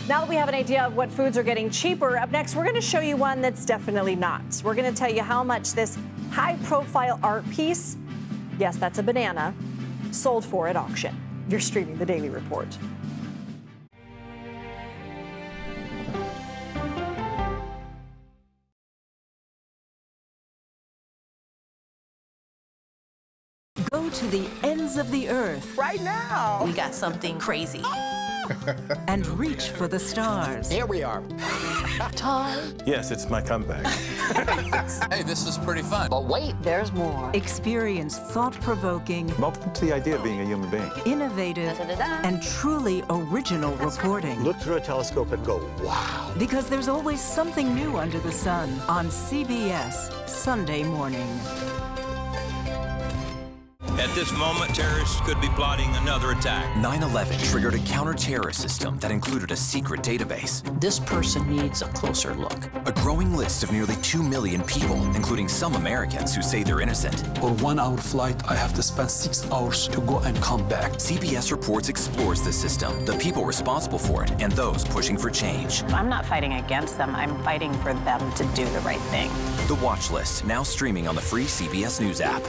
Now that we have an idea of what foods are getting cheaper, up next, we're going to show you one that's definitely not. We're going to tell you how much this high-profile art piece, yes, that's a banana, sold for at auction. You're streaming The Daily Report. Go to the ends of the earth. Right now. We got something crazy. And reach for the stars. Here we are. Time. Yes, it's my comeback. Hey, this is pretty fun. But wait, there's more. Experience thought-provoking, Welcome to the idea of being a human being. innovative, and truly original reporting. Look through a telescope and go, wow. Because there's always something new under the sun on CBS Sunday morning. At this moment, terrorists could be plotting another attack. 9/11 triggered a counter-terrorist system that included a secret database. This person needs a closer look. A growing list of nearly 2 million people, including some Americans who say they're innocent. For 1 hour flight, I have to spend 6 hours to go and come back. CBS Reports explores the system, the people responsible for it, and those pushing for change. I'm not fighting against them. I'm fighting for them to do the right thing. The Watch List, now streaming on the free CBS News app.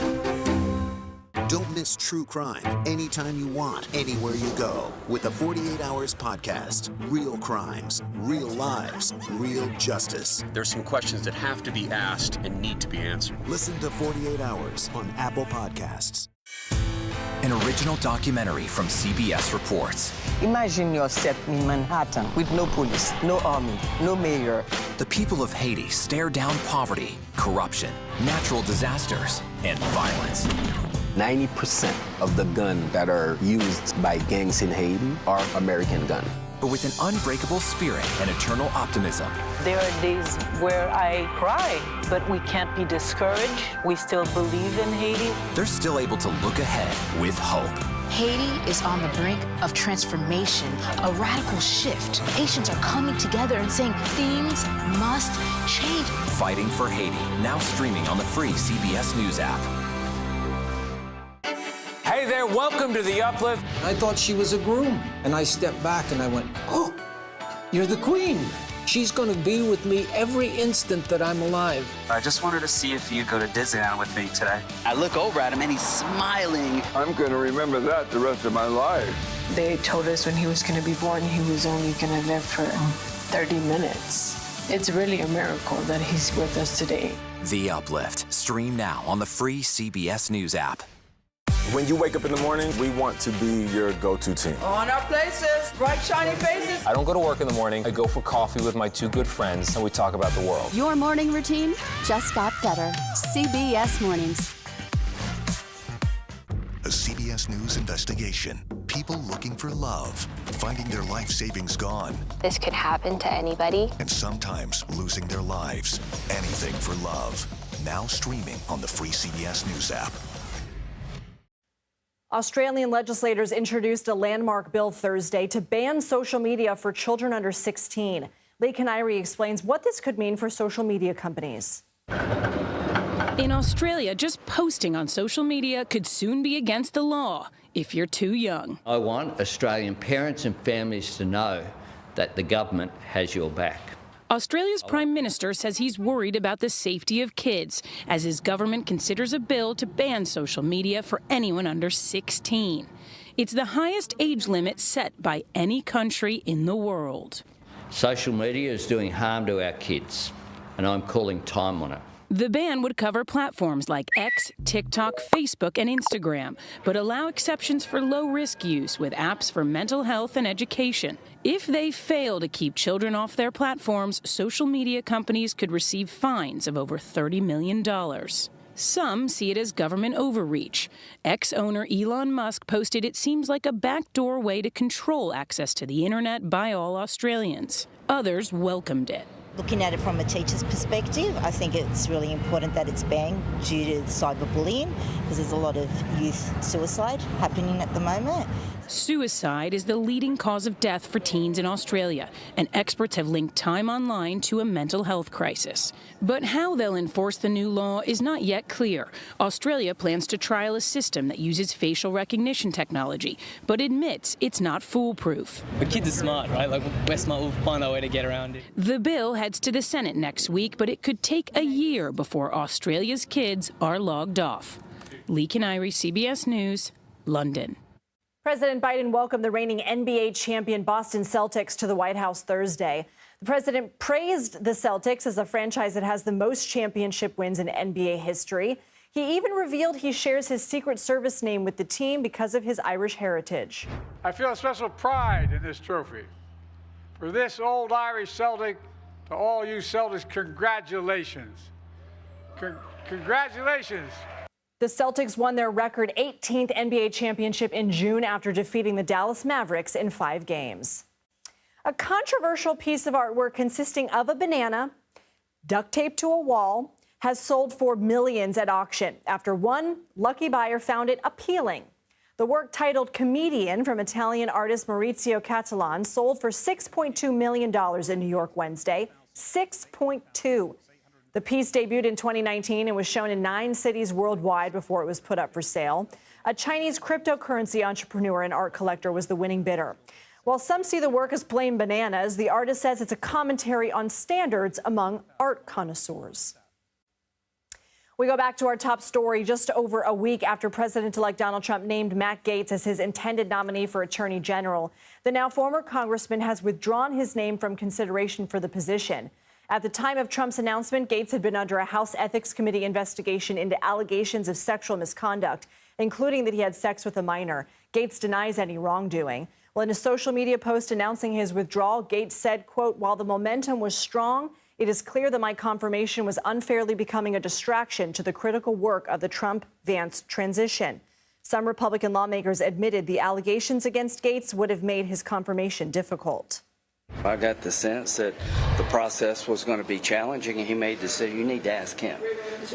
Don't miss true crime anytime you want, anywhere you go. With the 48 Hours podcast. Real crimes, real lives, real justice. There's some questions that have to be asked and need to be answered. Listen to 48 Hours on Apple Podcasts. An original documentary from CBS Reports. Imagine yourself in Manhattan with no police, no army, no mayor. The people of Haiti stare down poverty, corruption, natural disasters, and violence. 90% of the guns that are used by gangs in Haiti are American guns. But with an unbreakable spirit and eternal optimism. There are days where I cry, but we can't be discouraged. We still believe in Haiti. They're still able to look ahead with hope. Haiti is on the brink of transformation, a radical shift. Nations are coming together and saying things must change. Fighting for Haiti, now streaming on the free CBS News app. Hey there, welcome to The Uplift. I thought she was a groom, and I stepped back and I went, oh, you're the queen. She's going to be with me every instant that I'm alive. I just wanted to see if you'd go to Disneyland with me today. I look over at him and he's smiling. I'm going to remember that the rest of my life. They told us when he was going to be born, he was only going to live for 30 minutes. It's really a miracle that he's with us today. The Uplift. Stream now on the free CBS News app. When you wake up in the morning, we want to be your go-to team. On our places, bright, shiny faces. I don't go to work in the morning. I go for coffee with my 2 good friends, and we talk about the world. Your morning routine just got better. CBS Mornings. A CBS News investigation. People looking for love, finding their life savings gone. This could happen to anybody. And sometimes losing their lives. Anything for love. Now streaming on the free CBS News app. Australian legislators introduced a landmark bill Thursday to ban social media for children under 16. Lee Canary explains what this could mean for social media companies. In Australia, just posting on social media could soon be against the law if you're too young. I want Australian parents and families to know that the government has your back. Australia's Prime Minister says he's worried about the safety of kids as his government considers a bill to ban social media for anyone under 16. It's the highest age limit set by any country in the world. Social media is doing harm to our kids, and I'm calling time on it. The ban would cover platforms like X, TikTok, Facebook, and Instagram, but allow exceptions for low-risk use with apps for mental health and education. If they fail to keep children off their platforms, social media companies could receive fines of over $30 million. Some see it as government overreach. Ex-owner Elon Musk posted it seems like a backdoor way to control access to the internet by all Australians. Others welcomed it. Looking at it from a teacher's perspective, I think it's really important that it's banned due to cyberbullying because there's a lot of youth suicide happening at the moment. Suicide is the leading cause of death for teens in Australia, and experts have linked time online to a mental health crisis. But how they'll enforce the new law is not yet clear. Australia plans to trial a system that uses facial recognition technology, but admits it's not foolproof. The kids are smart, right? Like, we're smart, we'll find our way to get around it. The bill heads to the Senate next week, but it could take a year before Australia's kids are logged off. Lee Canary, CBS News, London. President Biden welcomed the reigning NBA champion Boston Celtics to the White House Thursday. The president praised the Celtics as a franchise that has the most championship wins in NBA history. He even revealed he shares his Secret Service name with the team because of his Irish heritage. I feel a special pride in this trophy. For this old Irish Celtic, to all you Celtics, congratulations. Congratulations. The Celtics won their record 18th NBA championship in June after defeating the Dallas Mavericks in 5 games. A controversial piece of artwork consisting of a banana duct taped to a wall has sold for millions at auction after one lucky buyer found it appealing. The work, titled Comedian from Italian artist Maurizio Catalan, sold for $6.2 million in New York Wednesday. 6.2. The piece debuted in 2019 and was shown in 9 cities worldwide before it was put up for sale. A Chinese cryptocurrency entrepreneur and art collector was the winning bidder. While some see the work as plain bananas, the artist says it's a commentary on standards among art connoisseurs. We go back to our top story just over a week after President-elect Donald Trump named Matt Gaetz as his intended nominee for Attorney General. The now former congressman has withdrawn his name from consideration for the position. At the time of Trump's announcement, Gaetz had been under a House Ethics Committee investigation into allegations of sexual misconduct, including that he had sex with a minor. Gaetz denies any wrongdoing. Well, in a social media post announcing his withdrawal, Gaetz said, quote, "While the momentum was strong, it is clear that my confirmation was unfairly becoming a distraction to the critical work of the Trump-Vance transition." Some Republican lawmakers admitted the allegations against Gaetz would have made his confirmation difficult. I got the sense that the process was going to be challenging, and he made the decision. You need to ask him.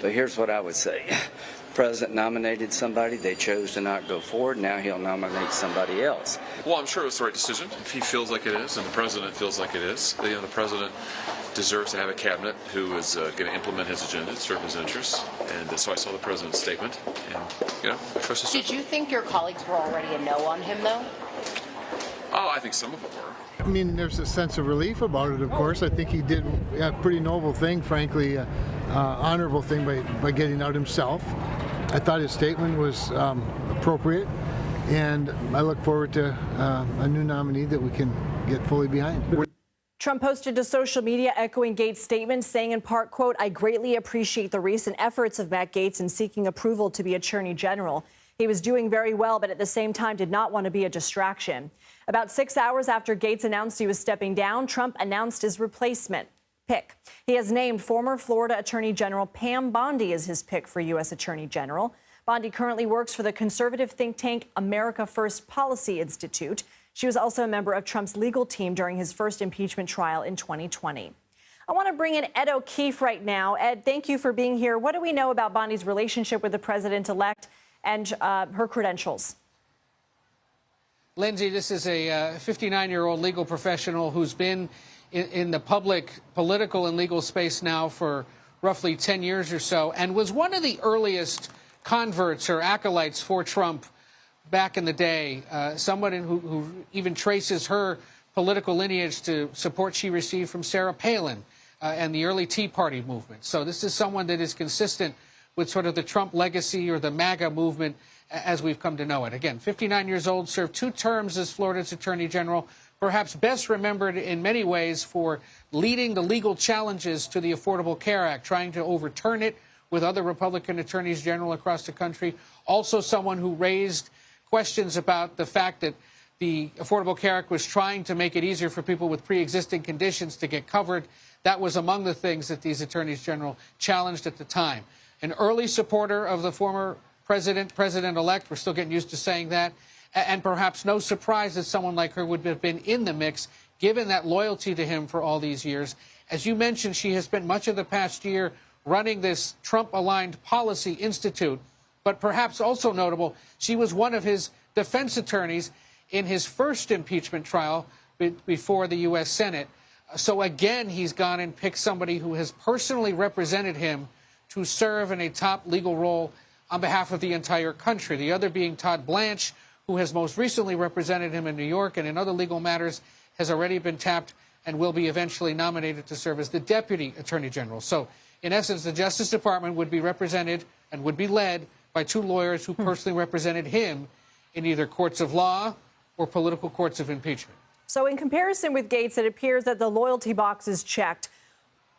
But here's what I would say. The president nominated somebody. They chose to not go forward. Now he'll nominate somebody else. Well, I'm sure it's the right decision. If he feels like it is, and the president feels like it is, the president deserves to have a cabinet who is going to implement his agenda, serve his interests. And so I saw the president's statement, and, I trust his. Did you think your colleagues were already a no on him, though? Oh, I think some of them were. I mean, there's a sense of relief about it, of course. I think he did a pretty noble thing, frankly, honorable thing by getting out himself. I thought his statement was appropriate, and I look forward to a new nominee that we can get fully behind. Trump posted to social media echoing Gaetz' statement, saying in part, quote, "I greatly appreciate the recent efforts of Matt Gaetz in seeking approval to be Attorney General. He was doing very well, but at the same time did not want to be a distraction." About 6 hours after Gaetz announced he was stepping down, Trump announced his replacement pick. He has named former Florida Attorney General Pam Bondi as his pick for U.S. Attorney General. Bondi currently works for the conservative think tank America First Policy Institute. She was also a member of Trump's legal team during his first impeachment trial in 2020. I want to bring in Ed O'Keefe right now. Ed, thank you for being here. What do we know about Bondi's relationship with the president-elect and her credentials? Lindsay, this is a 59-year-old legal professional who's been in the public, political, and legal space now for roughly 10 years or so, and was one of the earliest converts or acolytes for Trump back in the day. Someone who even traces her political lineage to support she received from Sarah Palin and the early Tea Party movement. So this is someone that is consistent with sort of the Trump legacy or the MAGA movement as we've come to know it. Again, 59 years old, served 2 terms as Florida's Attorney General, perhaps best remembered in many ways for leading the legal challenges to the Affordable Care Act, trying to overturn it with other Republican attorneys general across the country. Also someone who raised questions about the fact that the Affordable Care Act was trying to make it easier for people with pre-existing conditions to get covered. That was among the things that these attorneys general challenged at the time. An early supporter of the former president-elect, we're still getting used to saying that, and perhaps no surprise that someone like her would have been in the mix, given that loyalty to him for all these years. As you mentioned, she has spent much of the past year running this Trump-aligned policy institute, but perhaps also notable, she was one of his defense attorneys in his first impeachment trial before the U.S. Senate. So again, he's gone and picked somebody who has personally represented him to serve in a top legal role on behalf of the entire country. The other being Todd Blanche, who has most recently represented him in New York and in other legal matters, has already been tapped and will be eventually nominated to serve as the Deputy Attorney General. So, in essence, the Justice Department would be represented and would be led by two lawyers who personally represented him in either courts of law or political courts of impeachment. So in comparison with Gaetz, it appears that the loyalty box is checked.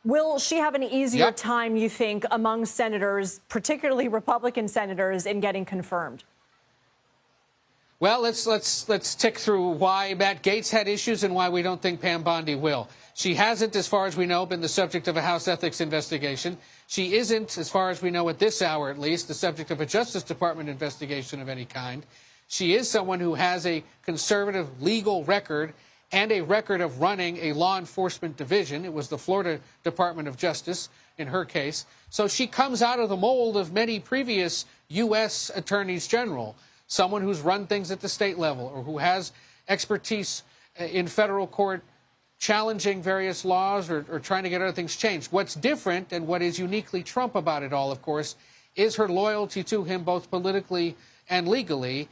Will she have an easier time, you think, among senators, particularly Republican senators, in getting confirmed? Well, let's tick through why Matt Gaetz had issues and why we don't think Pam Bondi will. She hasn't, as far as we know, been the subject of a House ethics investigation. She isn't, as far as we know at this hour at least, the subject of a Justice Department investigation of any kind. She is someone who has a conservative legal record and a record of running a law enforcement division. It was the Florida Department of Justice in her case. So she comes out of the mold of many previous U.S. attorneys general, someone who's run things at the state level or who has expertise in federal court challenging various laws or trying to get other things changed. What's different and what is uniquely Trump about it all, of course, is her loyalty to him both politically and legally.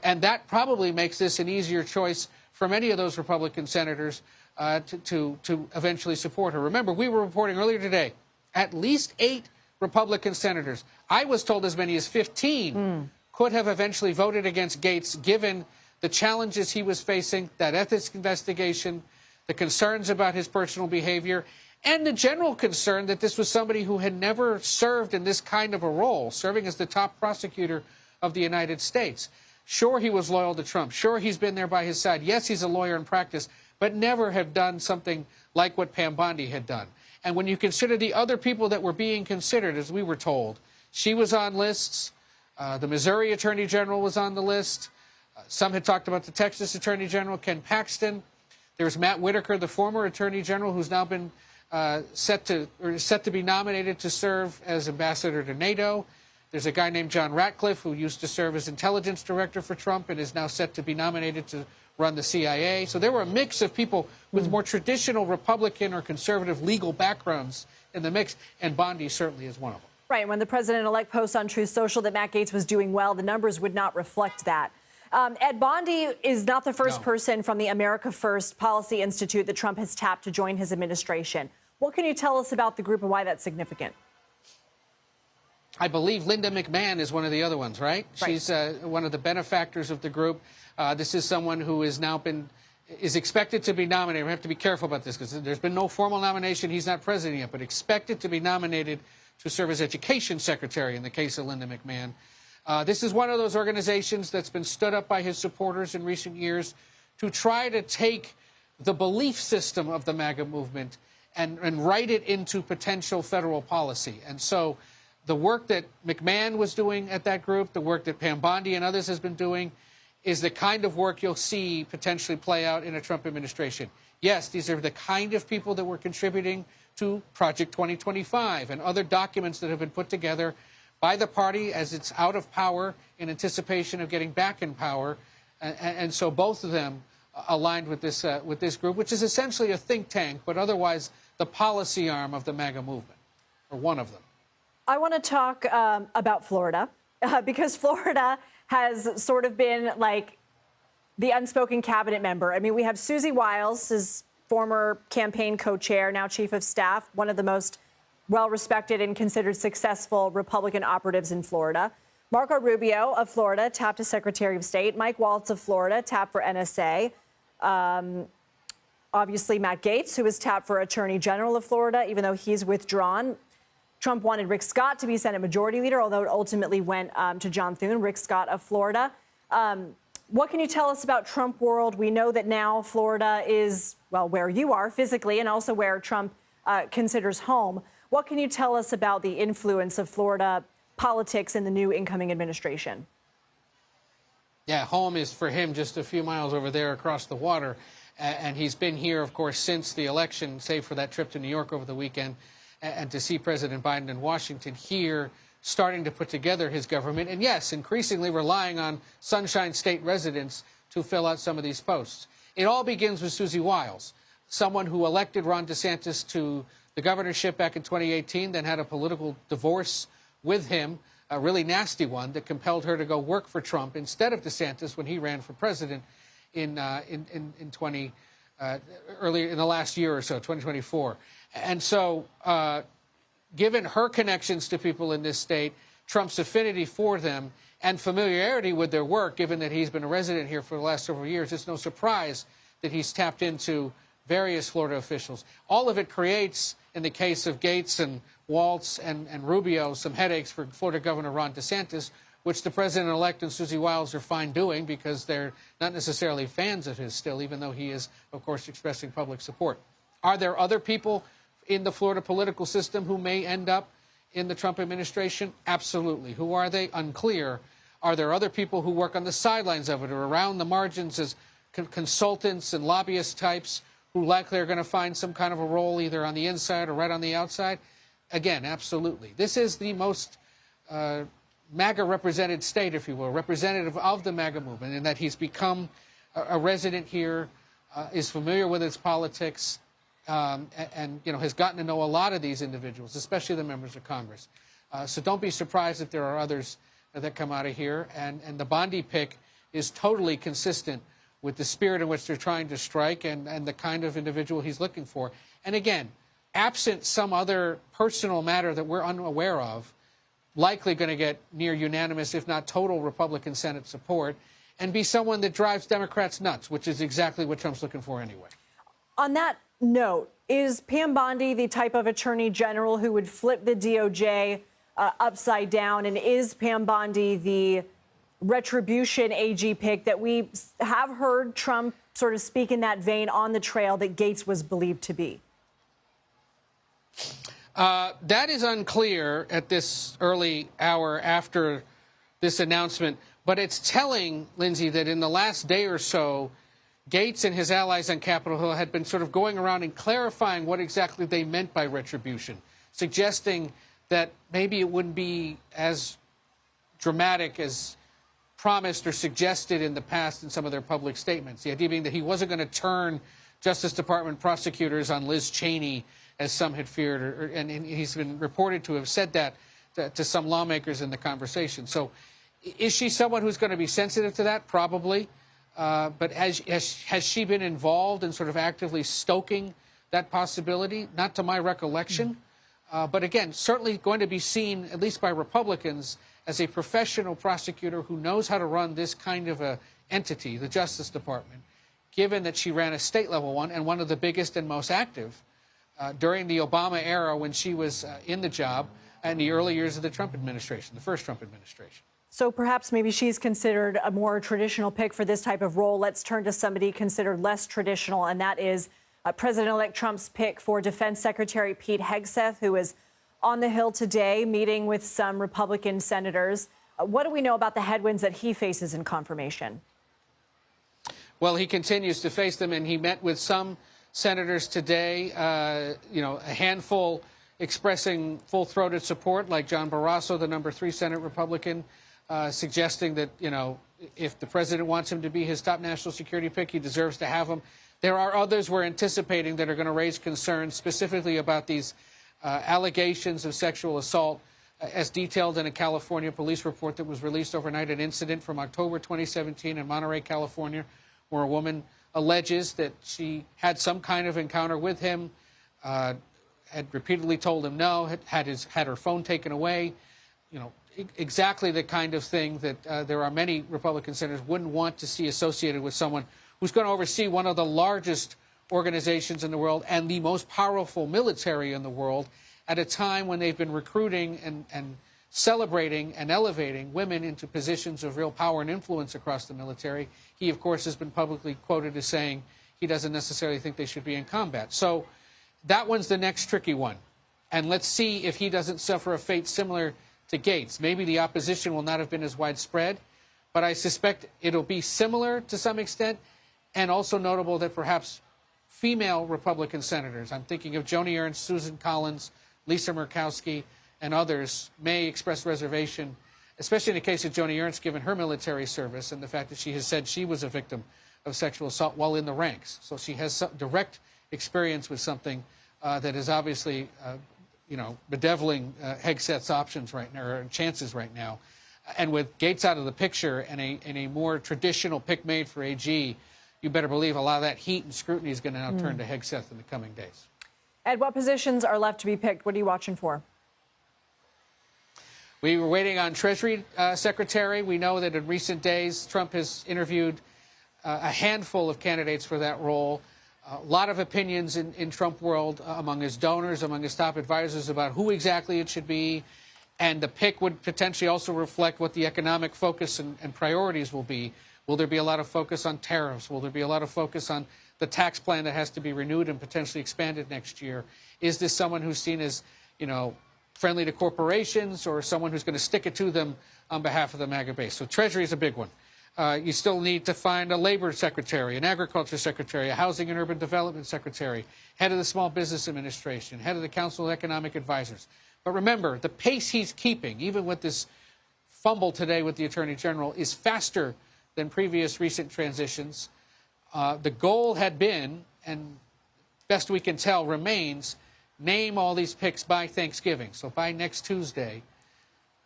And that probably makes this an easier choice for many of those Republican senators to eventually support her. Remember, we were reporting earlier today, at least 8 Republican senators, I was told as many as 15, could have eventually voted against Gaetz given the challenges he was facing, that ethics investigation, the concerns about his personal behavior, and the general concern that this was somebody who had never served in this kind of a role, serving as the top prosecutor of the United States. Sure, he was loyal to Trump. Sure, he's been there by his side. Yes, he's a lawyer in practice, but never have done something like what Pam Bondi had done. And when you consider the other people that were being considered, as we were told, she was on lists. The Missouri Attorney General was on the list. Some had talked about the Texas Attorney General, Ken Paxton. There's Matt Whitaker, the former Attorney General, who's now been set to be nominated to serve as ambassador to NATO. There's a guy named John Ratcliffe who used to serve as intelligence director for Trump and is now set to be nominated to run the CIA. So there were a mix of people with more traditional Republican or conservative legal backgrounds in the mix, and Bondi certainly is one of them. Right. When the president-elect posts on Truth Social that Matt Gaetz was doing well, the numbers would not reflect that. Ed, Bondi is not the first person from the America First Policy Institute that Trump has tapped to join his administration. What can you tell us about the group and why that's significant? I believe Linda McMahon is one of the other ones, right? She's one of the benefactors of the group. This is someone who is expected to be nominated. We have to be careful about this because there's been no formal nomination. He's not president yet, but expected to be nominated to serve as education secretary in the case of Linda McMahon. This is one of those organizations that's been stood up by his supporters in recent years to try to take the belief system of the MAGA movement and write it into potential federal policy. And so the work that McMahon was doing at that group, the work that Pam Bondi and others has been doing, is the kind of work you'll see potentially play out in a Trump administration. Yes, these are the kind of people that were contributing to Project 2025 and other documents that have been put together by the party as it's out of power in anticipation of getting back in power. And so both of them aligned with this group, which is essentially a think tank, but otherwise the policy arm of the MAGA movement, or one of them. I want to talk about Florida because Florida has sort of been like the unspoken cabinet member. I mean, we have Susie Wiles, his former campaign co-chair, now chief of staff, one of the most well-respected and considered successful Republican operatives in Florida. Marco Rubio of Florida tapped as Secretary of State. Mike Waltz of Florida tapped for NSA. Obviously, Matt Gaetz, who was tapped for Attorney General of Florida, even though he's withdrawn. Trump wanted Rick Scott to be Senate Majority Leader, although it ultimately went to John Thune, Rick Scott of Florida. What can you tell us about Trump world? We know that now Florida is, well, where you are physically and also where Trump considers home. What can you tell us about the influence of Florida politics in the new incoming administration? Yeah, home is for him just a few miles over there across the water. And he's been here, of course, since the election, save for that trip to New York over the weekend, and to see President Biden in Washington here, starting to put together his government. And yes, increasingly relying on Sunshine State residents to fill out some of these posts. It all begins with Susie Wiles, someone who elected Ron DeSantis to the governorship back in 2018, then had a political divorce with him, a really nasty one that compelled her to go work for Trump instead of DeSantis when he ran for president earlier in the last year or so, 2024. And so, given her connections to people in this state, Trump's affinity for them, and familiarity with their work, given that he's been a resident here for the last several years, it's no surprise that he's tapped into various Florida officials. All of it creates, in the case of Gaetz and Waltz and Rubio, some headaches for Florida Governor Ron DeSantis, which the president-elect and Susie Wiles are fine doing because they're not necessarily fans of his still, even though he is, of course, expressing public support. Are there other people in the Florida political system who may end up in the Trump administration? Absolutely. Who are they? Unclear. Are there other people who work on the sidelines of it or around the margins as consultants and lobbyist types who likely are going to find some kind of a role either on the inside or right on the outside? Again, absolutely. This is the most MAGA-represented state, if you will, representative of the MAGA movement, in that he's become a resident here, is familiar with its politics, and has gotten to know a lot of these individuals, especially the members of Congress. So don't be surprised if there are others that come out of here. And the Bondi pick is totally consistent with the spirit in which they're trying to strike and the kind of individual he's looking for. And again, absent some other personal matter that we're unaware of, likely going to get near unanimous, if not total, Republican Senate support, and be someone that drives Democrats nuts, which is exactly what Trump's looking for anyway. On that note, is Pam Bondi the type of attorney general who would flip the DOJ upside down? And is Pam Bondi the retribution AG pick that we have heard Trump sort of speak in that vein on the trail that Gaetz was believed to be? That is unclear at this early hour after this announcement, but it's telling, Lindsay, that in the last day or so, Gaetz and his allies on Capitol Hill had been sort of going around and clarifying what exactly they meant by retribution, suggesting that maybe it wouldn't be as dramatic as promised or suggested in the past in some of their public statements. The idea being that he wasn't going to turn Justice Department prosecutors on Liz Cheney, as some had feared, and he's been reported to have said that to some lawmakers in the conversation. So is she someone who's going to be sensitive to that? Probably. But has she been involved in sort of actively stoking that possibility? Not to my recollection. But again, certainly going to be seen, at least by Republicans, as a professional prosecutor who knows how to run this kind of a entity, the Justice Department, given that she ran a state-level one and one of the biggest and most active during the Obama era when she was in the job and the early years of the Trump administration, the first Trump administration. So perhaps maybe she's considered a more traditional pick for this type of role. Let's turn to somebody considered less traditional, and that is President-elect Trump's pick for Defense Secretary Pete Hegseth, who is on the Hill today meeting with some Republican senators. What do we know about the headwinds that he faces in confirmation? Well, he continues to face them, and he met with some senators today, a handful expressing full-throated support, like John Barrasso, the number 3 Senate Republican, suggesting that, if the president wants him to be his top national security pick, he deserves to have him. There are others we're anticipating that are going to raise concerns specifically about these allegations of sexual assault, as detailed in a California police report that was released overnight, an incident from October 2017 in Monterey, California, where a woman alleges that she had some kind of encounter with him, had repeatedly told him no, had her phone taken away. Exactly the kind of thing that there are many Republican senators wouldn't want to see associated with someone who's going to oversee one of the largest organizations in the world and the most powerful military in the world at a time when they've been recruiting and celebrating and elevating women into positions of real power and influence across the military. He, of course, has been publicly quoted as saying he doesn't necessarily think they should be in combat. So that one's the next tricky one. And let's see if he doesn't suffer a fate similar to Gaetz. Maybe the opposition will not have been as widespread, but I suspect it'll be similar to some extent, and also notable that perhaps female Republican senators, I'm thinking of Joni Ernst, Susan Collins, Lisa Murkowski, and others, may express reservation especially in the case of Joni Ernst, given her military service and the fact that she has said she was a victim of sexual assault while in the ranks. So she has some direct experience with something that is obviously, bedeviling Hegseth's options right now, or chances right now. And with Gaetz out of the picture and a more traditional pick made for AG, you better believe a lot of that heat and scrutiny is going to now turn to Hegseth in the coming days. Ed, what positions are left to be picked? What are you watching for? We were waiting on Treasury Secretary. We know that in recent days, Trump has interviewed a handful of candidates for that role. A lot of opinions in Trump world among his donors, among his top advisors about who exactly it should be. And the pick would potentially also reflect what the economic focus and priorities will be. Will there be a lot of focus on tariffs? Will there be a lot of focus on the tax plan that has to be renewed and potentially expanded next year? Is this someone who's seen as, friendly to corporations, or someone who's going to stick it to them on behalf of the MAGA base? So Treasury is a big one. You still need to find a labor secretary, an agriculture secretary, a housing and urban development secretary, head of the Small Business Administration, head of the Council of Economic Advisors. But remember, the pace he's keeping, even with this fumble today with the Attorney General, is faster than previous recent transitions. The goal had been, and best we can tell remains, name all these picks by Thanksgiving, so by next Tuesday,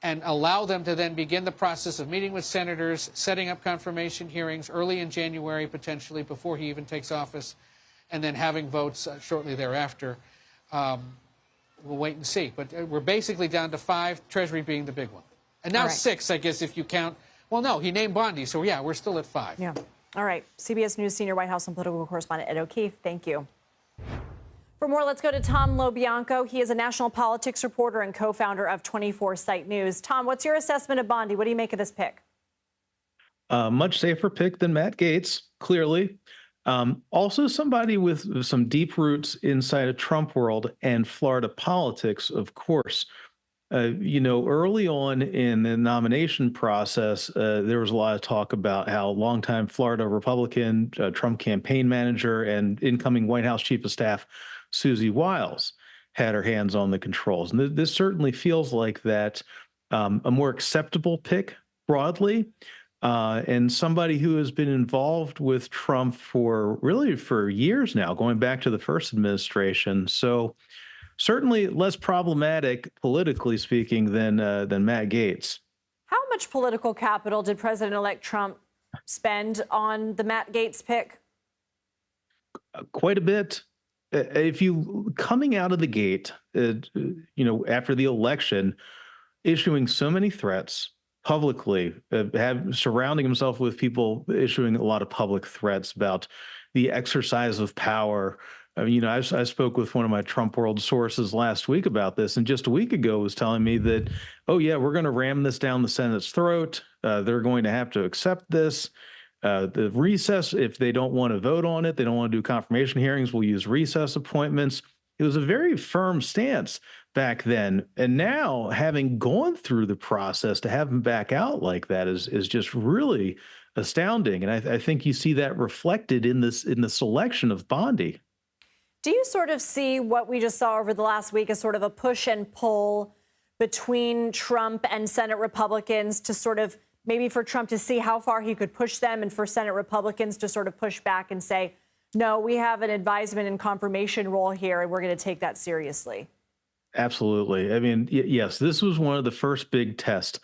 and allow them to then begin the process of meeting with senators, setting up confirmation hearings early in January, potentially before he even takes office, and then having votes shortly thereafter. We'll wait and see. But we're basically down to 5, Treasury being the big one. And now 6, I guess, if you count. Well, no, he named Bondi, so yeah, we're still at 5. Yeah. All right. CBS News senior White House and political correspondent Ed O'Keefe, thank you. For more, let's go to Tom LoBianco. He is a national politics reporter and co-founder of 24 Site News. Tom, what's your assessment of Bondi? What do you make of this pick? Much safer pick than Matt Gaetz, clearly. Also somebody with some deep roots inside of Trump world and Florida politics, of course. Early on in the nomination process, there was a lot of talk about how longtime Florida Republican, Trump campaign manager, and incoming White House Chief of Staff Susie Wiles had her hands on the controls. And this certainly feels like that, a more acceptable pick broadly. And somebody who has been involved with Trump for years now, going back to the first administration. So certainly less problematic, politically speaking, than Matt Gaetz. How much political capital did President-elect Trump spend on the Matt Gaetz pick? Quite a bit. If you coming out of the gate, after the election, issuing so many threats publicly, surrounding himself with people issuing a lot of public threats about the exercise of power. I spoke with one of my Trump world sources last week about this, and just a week ago was telling me that, oh yeah, we're going to ram this down the Senate's throat. They're going to have to accept this. The recess, if they don't want to vote on it, they don't want to do confirmation hearings, we'll use recess appointments. It was a very firm stance back then. And now, having gone through the process, to have him back out like that is just really astounding. And I think you see that reflected in the selection of Bondi. Do you sort of see what we just saw over the last week as sort of a push and pull between Trump and Senate Republicans to sort of maybe for Trump to see how far he could push them, and for Senate Republicans to sort of push back and say, no, we have an advisement and confirmation role here, and we're going to take that seriously? Absolutely. I mean, yes, this was one of the first big tests.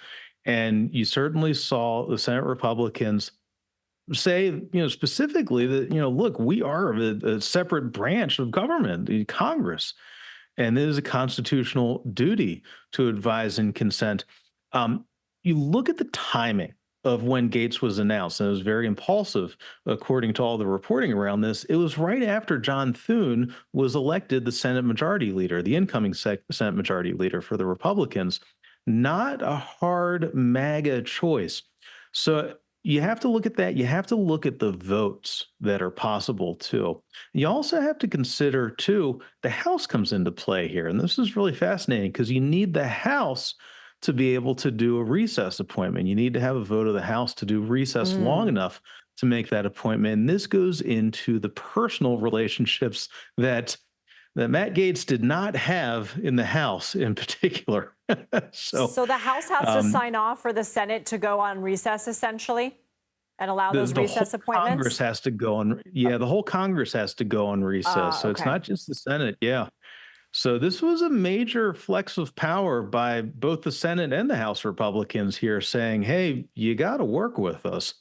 And you certainly saw the Senate Republicans say, specifically that, look, we are a separate branch of government, the Congress, and it is a constitutional duty to advise and consent. You look at the timing of when Gaetz was announced, and it was very impulsive, according to all the reporting around this. It was right after John Thune was elected the Senate Majority Leader, the incoming Senate Majority Leader for the Republicans. Not a hard MAGA choice. So you have to look at that. You have to look at the votes that are possible, too. You also have to consider, too, the House comes into play here. And this is really fascinating because you need the House to be able to do a recess appointment. You need to have a vote of the House to do recess long enough to make that appointment. And this goes into the personal relationships that that Matt Gaetz did not have in the House in particular. So the House has to sign off for the Senate to go on recess, essentially, and allow those recess appointments? Congress has to go on. Yeah, the whole Congress has to go on recess. So it's not just the Senate. Yeah. So this was a major flex of power by both the Senate and the House Republicans here saying, hey, you got to work with us.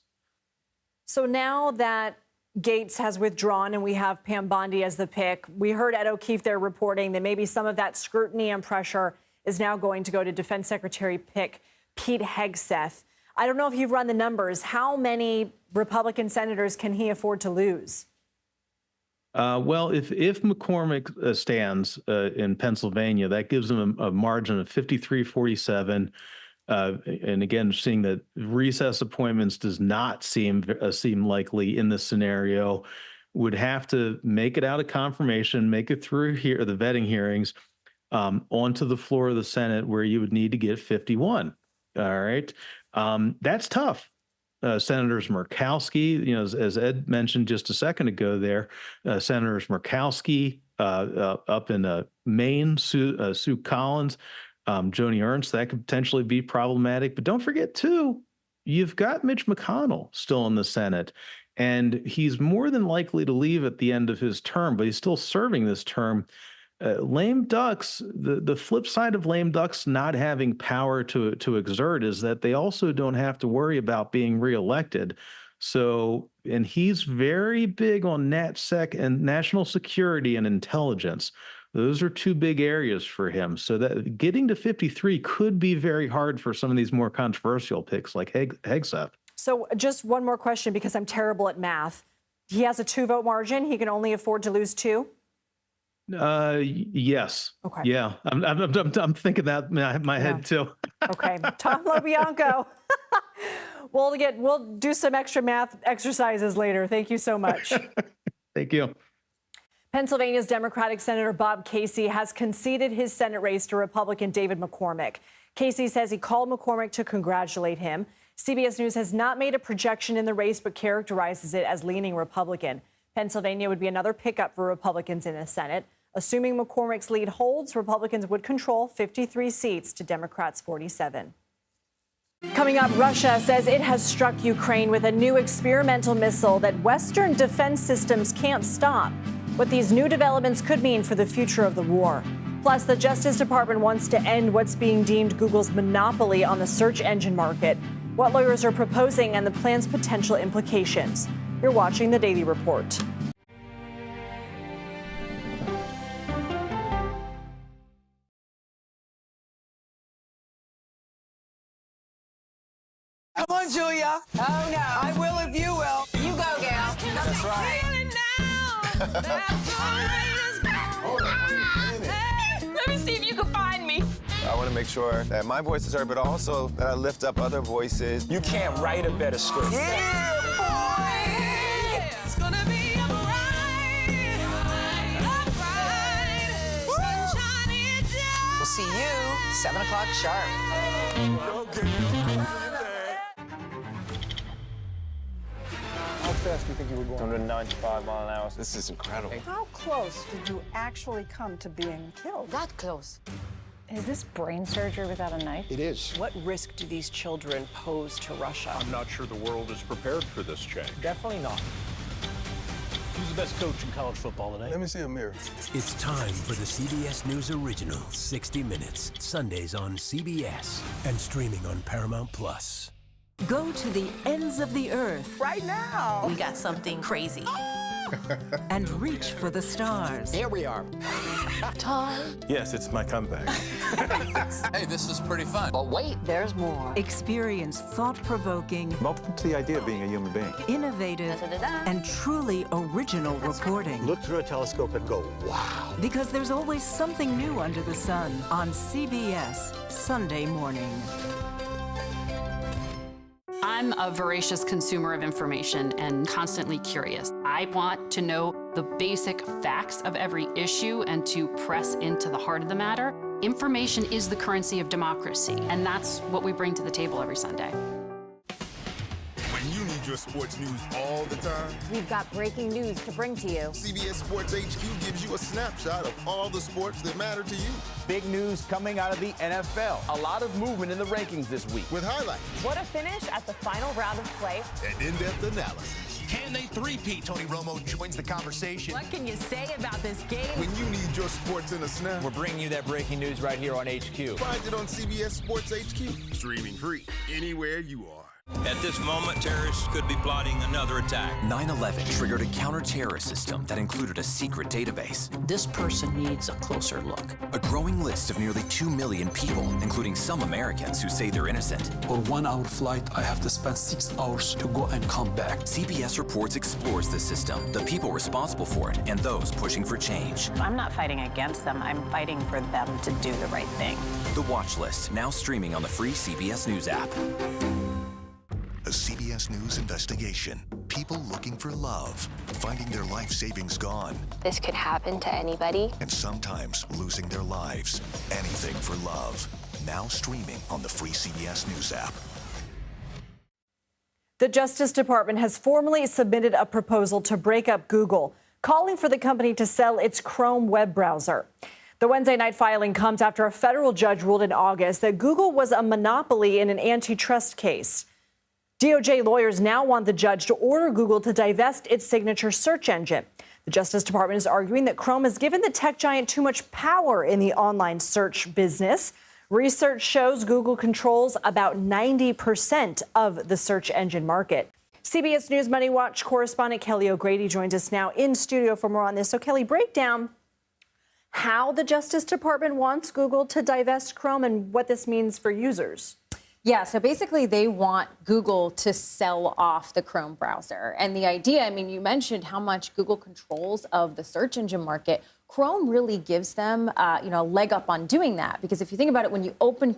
So now that Gaetz has withdrawn and we have Pam Bondi as the pick, we heard Ed O'Keefe there reporting that maybe some of that scrutiny and pressure is now going to go to Defense Secretary pick Pete Hegseth. I don't know if you've run the numbers. How many Republican senators can he afford to lose? Well, if McCormick stands in Pennsylvania, that gives him a margin of 53-47. And again, seeing that recess appointments does not seem likely in this scenario, would have to make it out of confirmation, make it through here the vetting hearings, onto the floor of the Senate, where you would need to get 51. All right, that's tough. Senators Murkowski, as Ed mentioned just a second ago there, Senators Murkowski up in Maine, Sue Collins, Joni Ernst, that could potentially be problematic. But don't forget, too, you've got Mitch McConnell still in the Senate, and he's more than likely to leave at the end of his term, but he's still serving this term. Lame ducks, the flip side of lame ducks not having power to exert is that they also don't have to worry about being reelected. So, and he's very big on NatSec and national security and intelligence. Those are two big areas for him. So that getting to 53 could be very hard for some of these more controversial picks like Hegseth. So just one more question, because I'm terrible at math. He has a 2-vote margin. He can only afford to lose 2? Yes. Okay. Yeah. I'm thinking that in my head too. Okay. Tom LoBianco. We'll do some extra math exercises later. Thank you so much. Thank you. Pennsylvania's Democratic Senator Bob Casey has conceded his Senate race to Republican David McCormick. Casey says he called McCormick to congratulate him. CBS News has not made a projection in the race, but characterizes it as leaning Republican. Pennsylvania would be another pickup for Republicans in the Senate. Assuming McCormick's lead holds, Republicans would control 53 seats to Democrats' 47. Coming up, Russia says it has struck Ukraine with a new experimental missile that Western defense systems can't stop. What these new developments could mean for the future of the war. Plus, the Justice Department wants to end what's being deemed Google's monopoly on the search engine market. What lawyers are proposing and the plan's potential implications. You're watching The Daily Report. Come on, Julia. Oh, no. I will if you will. You go, gal. That's right. Let me see if you can find me. I want to make sure that my voice is heard, but also that I lift up other voices. You can't write a better script. Yeah, boy! It's gonna be a ride. We'll see you 7 o'clock sharp. How fast do you think you were going? 195 miles an hour. This is incredible. How close did you actually come to being killed? That close. Is this brain surgery without a knife? It is. What risk do these children pose to Russia? I'm not sure the world is prepared for this change. Definitely not. Who's the best coach in college football today? Let me see a mirror. It's time for the CBS News original, 60 Minutes. Sundays on CBS and streaming on Paramount Plus. Go to the ends of the earth. Right now. We got something crazy. And reach for the stars. Here we are. Time. Yes, it's my comeback. Hey, this is pretty fun. But wait, there's more. Experience thought-provoking, Welcome to the idea of being a human being. innovative, and truly original reporting. Look through a telescope and go, wow. Because there's always something new under the sun on CBS Sunday morning. I'm a voracious consumer of information and constantly curious. I want to know the basic facts of every issue and to press into the heart of the matter. Information is the currency of democracy, and that's what we bring to the table every Sunday. When you need your sports news all the time? We've got breaking news to bring to you. CBS Sports HQ gives you a snapshot of all the sports that matter to you. Big news coming out of the NFL. A lot of movement in the rankings this week. With highlights. What a finish at the final round of play. And in-depth analysis. Can they three-peat? Tony Romo joins the conversation. What can you say about this game? When you need your sports in a snap. We're bringing you that breaking news right here on HQ. Find it on CBS Sports HQ. Streaming free anywhere you are. At this moment, terrorists could be plotting another attack. 9/11 triggered a counter-terrorist system that included a secret database. This person needs a closer look. A growing list of nearly 2 million people, including some Americans who say they're innocent. For 1 hour flight, I have to spend 6 hours to go and come back. CBS Reports explores the system, the people responsible for it, and those pushing for change. I'm not fighting against them. I'm fighting for them to do the right thing. The Watch List, now streaming on the free CBS News app. A CBS News investigation. People looking for love, finding their life savings gone. This could happen to anybody. And sometimes losing their lives. Anything for love. Now streaming on the free CBS News app. The Justice Department has formally submitted a proposal to break up Google, calling for the company to sell its Chrome web browser. The Wednesday night filing comes after a federal judge ruled in August that Google was a monopoly in an antitrust case. DOJ lawyers now want the judge to order Google to divest its signature search engine. The Justice Department is arguing that Chrome has given the tech giant too much power in the online search business. Research shows Google controls about 90% of the search engine market. CBS News Money Watch correspondent Kelly O'Grady joins us now in studio for more on this. So, Kelly, break down how the Justice Department wants Google to divest Chrome and what this means for users. Yeah, so basically they want Google to sell off the Chrome browser. And the idea, I mean, you mentioned how much Google controls of the search engine market. Chrome really gives them, a leg up on doing that. Because if you think about it, when you open